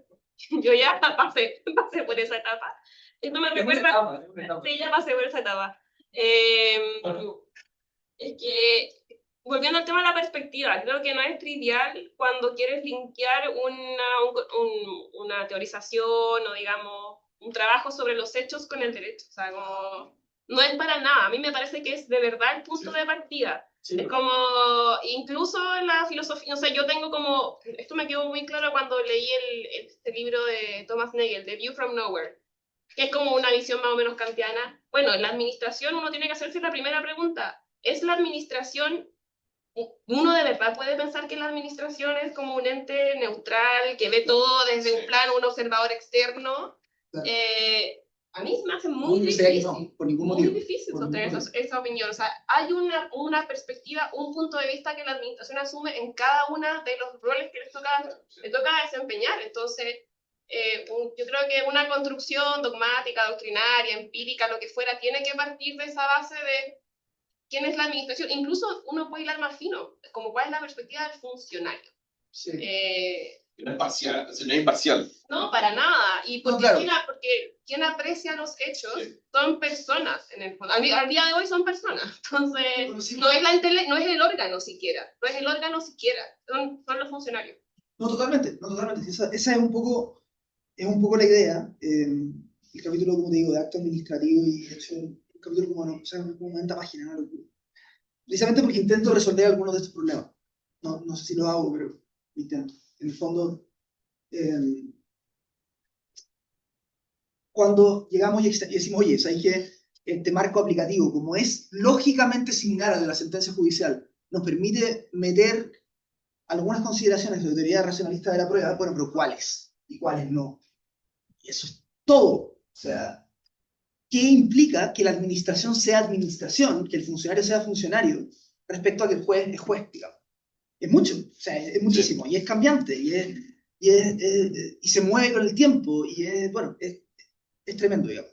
Yo ya pasé por esa etapa. Esto me recuerda... Sí, ya pasé por esa etapa. Es que, volviendo al tema de la perspectiva, creo que no es trivial cuando quieres linkear una teorización o, digamos, un trabajo sobre los hechos con el derecho. O sea, como, no es para nada. A mí me parece que es de verdad el punto de partida. sí, Es como, incluso en la filosofía, o sea, yo tengo como, esto me quedó muy claro cuando leí este libro de Thomas Nagel, The View from Nowhere, que es como una visión más o menos kantiana. Bueno, en la administración uno tiene que hacerse la primera pregunta, ¿es la administración, uno de verdad puede pensar que la administración es como un ente neutral, que ve todo desde un plano, un observador externo? Claro. A mí me hace muy no, difícil. no, por ningún Muy motivo. difícil Por sostener ningún esa opinión. O sea, hay una perspectiva, un punto de vista que la administración asume en cada uno de los roles que le toca desempeñar. Entonces, yo creo que una construcción dogmática, doctrinaria, empírica, lo que fuera, tiene que partir de esa base de quién es la administración. Incluso uno puede hilar más fino, como cuál es la perspectiva del funcionario. Sí. No es parcial, no es imparcial. No, para nada. Y porque, claro. porque quien aprecia los hechos Sí. son personas, en el fondo. Al día de hoy son personas. Entonces, Pero sí. no es el órgano siquiera. No es el órgano siquiera. Son los funcionarios. No, totalmente, no, totalmente. Esa es un poco la idea. El capítulo, como te digo, de acto administrativo y hecho capítulo como, no, o sea, como 90 páginas, una locura. Precisamente porque intento resolver algunos de estos problemas. No sé si lo hago, pero lo intento. En el fondo, cuando llegamos y decimos, oye, ¿sabes qué? Este marco aplicativo, como es lógicamente similar al de la sentencia judicial, nos permite meter algunas consideraciones de la teoría racionalista de la prueba, bueno, pero ¿cuáles? ¿Y cuáles no? Y eso es todo. O sea, ¿qué implica que la administración sea administración, que el funcionario sea funcionario, respecto a que el juez es juez, digamos? Es mucho, o sea, es muchísimo, y es cambiante, y se mueve con el tiempo, y bueno, es tremendo, digamos.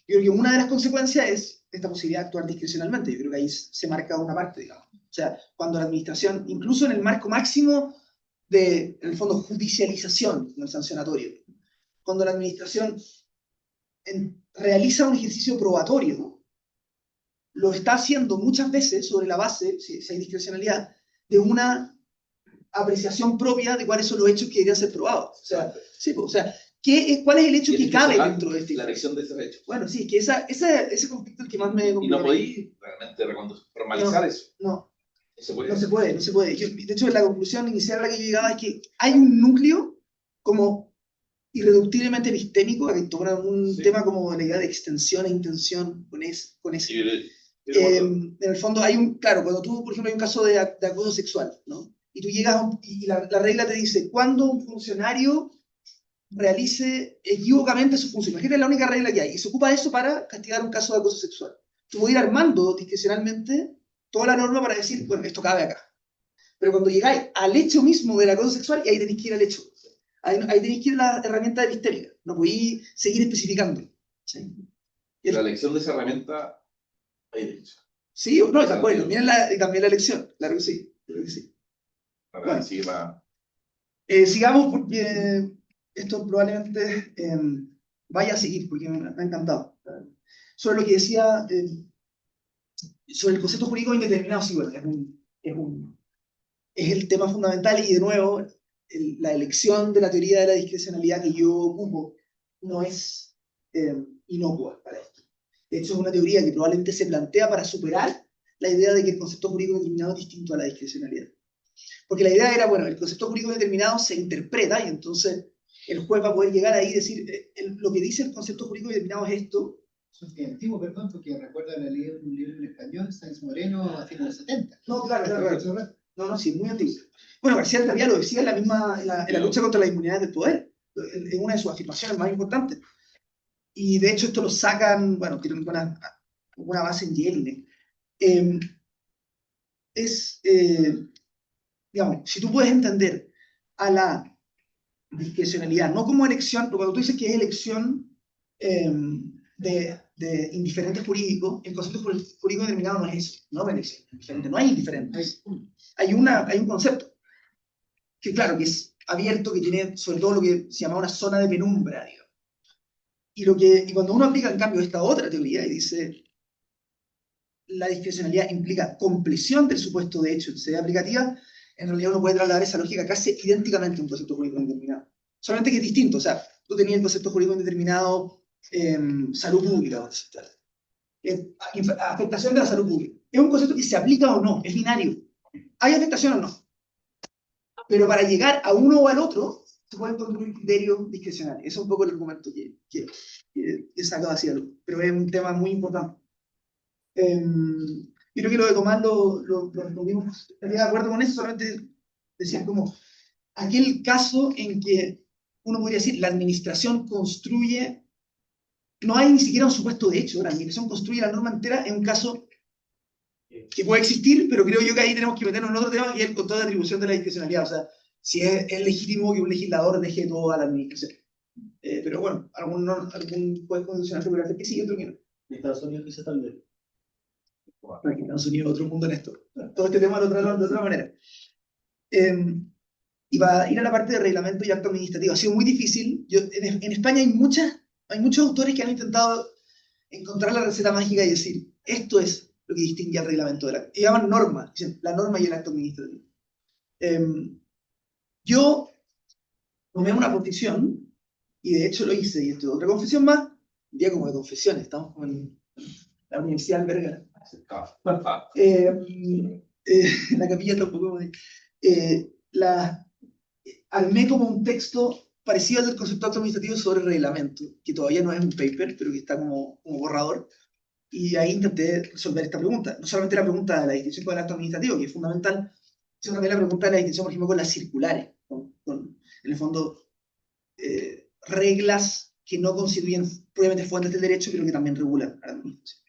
Yo creo que una de las consecuencias es esta posibilidad de actuar discrecionalmente. Yo creo que ahí se marca una parte, digamos. O sea, cuando la administración, incluso en el marco máximo de, en el fondo, judicialización del sancionatorio, cuando la administración realiza un ejercicio probatorio, lo está haciendo muchas veces sobre la base, si hay discrecionalidad, de una apreciación propia de cuáles son los hechos que deberían ser probados. O sea, sí, o sea, ¿cuál es el hecho que cabe dentro de este? La elección de ese hecho. Bueno, sí, que ese conflicto es el que más me... Y no podéis realmente formalizar eso. No, No se puede. no se puede, no se puede. De hecho, la conclusión inicial a la que yo llegaba es que hay un núcleo como irreductiblemente epistémico, que toca un tema como la idea de extensión e intención con ese. En el fondo hay claro, cuando tú, por ejemplo, hay un caso de acoso sexual, ¿no? Y tú llegas y la regla te dice, cuando un funcionario realice equívocamente su función. Imagínate, la única regla que hay. Y se ocupa de eso para castigar un caso de acoso sexual. Tú puedes ir armando discrecionalmente toda la norma para decir, bueno, esto cabe acá. Pero cuando llegáis al hecho mismo del acoso sexual, y ahí tenéis que ir al hecho. Ahí tenéis que ir a la herramienta epistémica. No podéis seguir especificando. ¿Sí? Y la elección de esa herramienta, hay derecho. Sí, no, también la elección. Claro que sí. Claro que sí. Bueno, sigamos porque esto probablemente vaya a seguir, porque me ha encantado. Sobre lo que decía, sobre el concepto jurídico indeterminado, sí, bueno, es el tema fundamental, y de nuevo, la elección de la teoría de la discrecionalidad que yo ocupo no es inocua para esto. De hecho, es una teoría que probablemente se plantea para superar la idea de que el concepto jurídico indeterminado es distinto a la discrecionalidad. Porque la idea era, bueno, el concepto jurídico determinado se interpreta y entonces el juez va a poder llegar ahí y decir, lo que dice el concepto jurídico determinado es esto. Eso es antiguo, perdón, porque recuerda un libro en español, Sáenz Moreno, a finales de los 70. No, claro. No, sí, muy antiguo. Bueno, García Altavía lo decía en la lucha contra las inmunidades del poder, en una de sus afirmaciones más importantes. Y de hecho esto lo sacan, bueno, tienen una base en Jelinek. Digamos, si tú puedes entender a la discrecionalidad, no como elección, pero cuando tú dices que es elección de indiferente jurídico, el concepto jurídico determinado no es eso, no es elección, es diferente, no hay indiferentes. Hay un concepto que, claro, que es abierto, que tiene sobre todo lo que se llama una zona de penumbra, digamos. Y cuando uno aplica, en cambio, esta otra teoría y dice la discrecionalidad implica compleción del supuesto de hecho en sede aplicativa, en realidad uno puede trasladar esa lógica casi idénticamente a un concepto jurídico indeterminado. Solamente que es distinto, o sea, tú tenías el concepto jurídico indeterminado salud pública, afectación de la salud pública. Es un concepto que se aplica o no, es binario. ¿Hay afectación o no? Pero para llegar a uno o al otro, se pueden construir criterios discrecionales. Ese es un poco el argumento que saco así a luz. Pero es un tema muy importante. Creo que lo de Tomás lo respondimos. Estaría de acuerdo con eso, solamente decir como aquel caso en que uno podría decir la administración construye, no hay ni siquiera un supuesto de hecho, la administración construye la norma entera en un caso que puede existir, pero creo yo que ahí tenemos que meternos en otro tema, que es el control de atribución de la discrecionalidad. O sea, si es legítimo que un legislador deje todo a la administración. Pero bueno, algún juez constitucional podría hacer que sí, otro que no. En Estados Unidos quizá también. Aquí en Estados Unidos otro mundo en esto. Todo este tema de otra manera. Y para ir a la parte de reglamento y acto administrativo, ha sido muy difícil. En España hay muchos autores que han intentado encontrar la receta mágica y decir, esto es lo que distingue al reglamento del acto. Y llaman norma, dicen la norma y el acto administrativo. Yo tomé una posición, y de hecho lo hice, y esto es otra confesión más, un día como de confesiones, estamos como la Universidad alberga. Ah, La capilla tampoco. Armé como un texto parecido al del concepto acto administrativo sobre reglamento, que todavía no es un paper, pero que está como borrador. Y ahí intenté resolver esta pregunta. No solamente la pregunta de la distinción con el acto administrativo, que es fundamental, sino también la pregunta de la distinción, por ejemplo, con las circulares, en el fondo, reglas que no constituyen propiamente fuentes del derecho, pero que también regulan a la administración.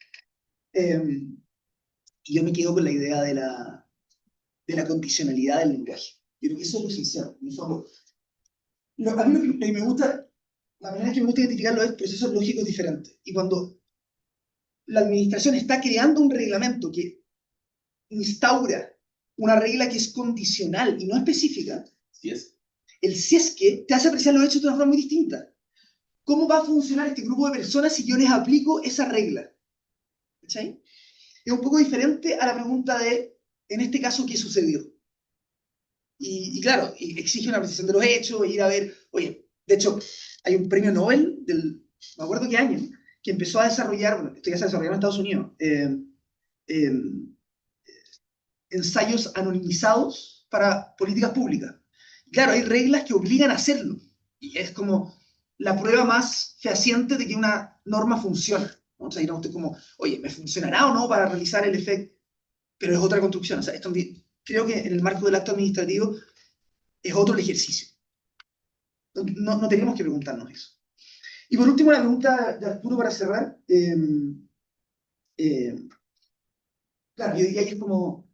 Y yo me quedo con la idea de la condicionalidad del lenguaje. Yo creo que eso es lo sincero. En el fondo, a mí lo que me gusta, la manera en que me gusta identificarlo es procesos lógicos diferentes. Y cuando la administración está creando un reglamento que instaura una regla que es condicional y no específica, sí es. el si es que te hace apreciar los hechos de una forma muy distinta. ¿Cómo va a funcionar este grupo de personas si yo les aplico esa regla? ¿Cachai? Es un poco diferente a la pregunta de, en este caso, ¿qué sucedió? Y claro, exige una apreciación de los hechos, ir a ver, oye, de hecho, hay un premio Nobel no me acuerdo qué año, que empezó a desarrollar, bueno, esto ya se desarrolló en Estados Unidos, ensayos anonimizados para políticas públicas. Claro, hay reglas que obligan a hacerlo, y es como la prueba más fehaciente de que una norma funciona. ¿No? O sea, dirá usted como, oye, ¿me funcionará o no para realizar el efecto? Pero es otra construcción. O sea, esto, creo que en el marco del acto administrativo es otro el ejercicio. No tenemos que preguntarnos eso. Y por último, la pregunta de Arturo para cerrar. Claro, yo diría que es como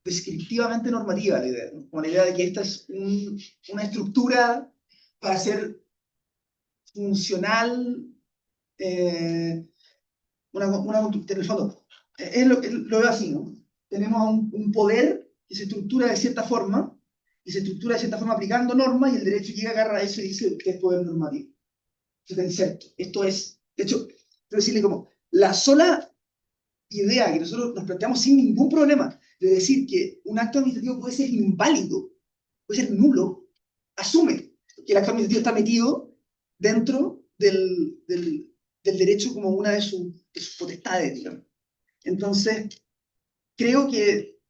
descriptivamente normativa la idea, ¿no? Como la idea de que esta es una estructura para ser funcional, en el fondo, lo veo así, ¿no? Tenemos un poder que se estructura de cierta forma, y se estructura de cierta forma aplicando normas, y el derecho llega, agarra eso y dice que es poder normativo. Esto es, de hecho, quiero decirle como, la sola idea que nosotros nos planteamos sin ningún problema de decir que un acto administrativo puede ser inválido, puede ser nulo, asume que el acto administrativo está metido dentro del derecho como una de sus potestades, digamos. Entonces, creo que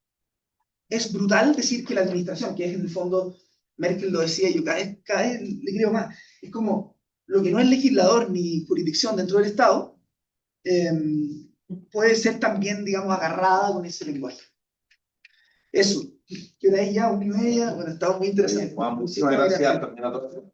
es brutal decir que la administración, que es en el fondo, Merkel lo decía, yo cada vez le creo más, es como lo que no es legislador ni jurisdicción dentro del Estado, puede ser también, digamos, agarrada con ese lenguaje. Eso, que una vez ya, 1:30, bueno, estaba muy interesante. Juan, muchísimas gracias también a todos.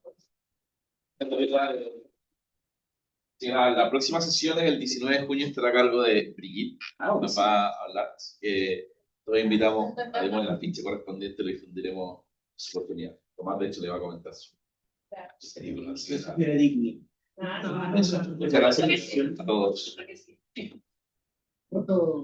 Sí, la próxima sesión es el 19 de junio, estará a cargo de Brigitte, nos va a hablar, así que todos invitamos, haremos el afiche correspondiente, lo difundiremos su oportunidad. Tomás, de hecho, le va a comentar su película. Muchas gracias a todos.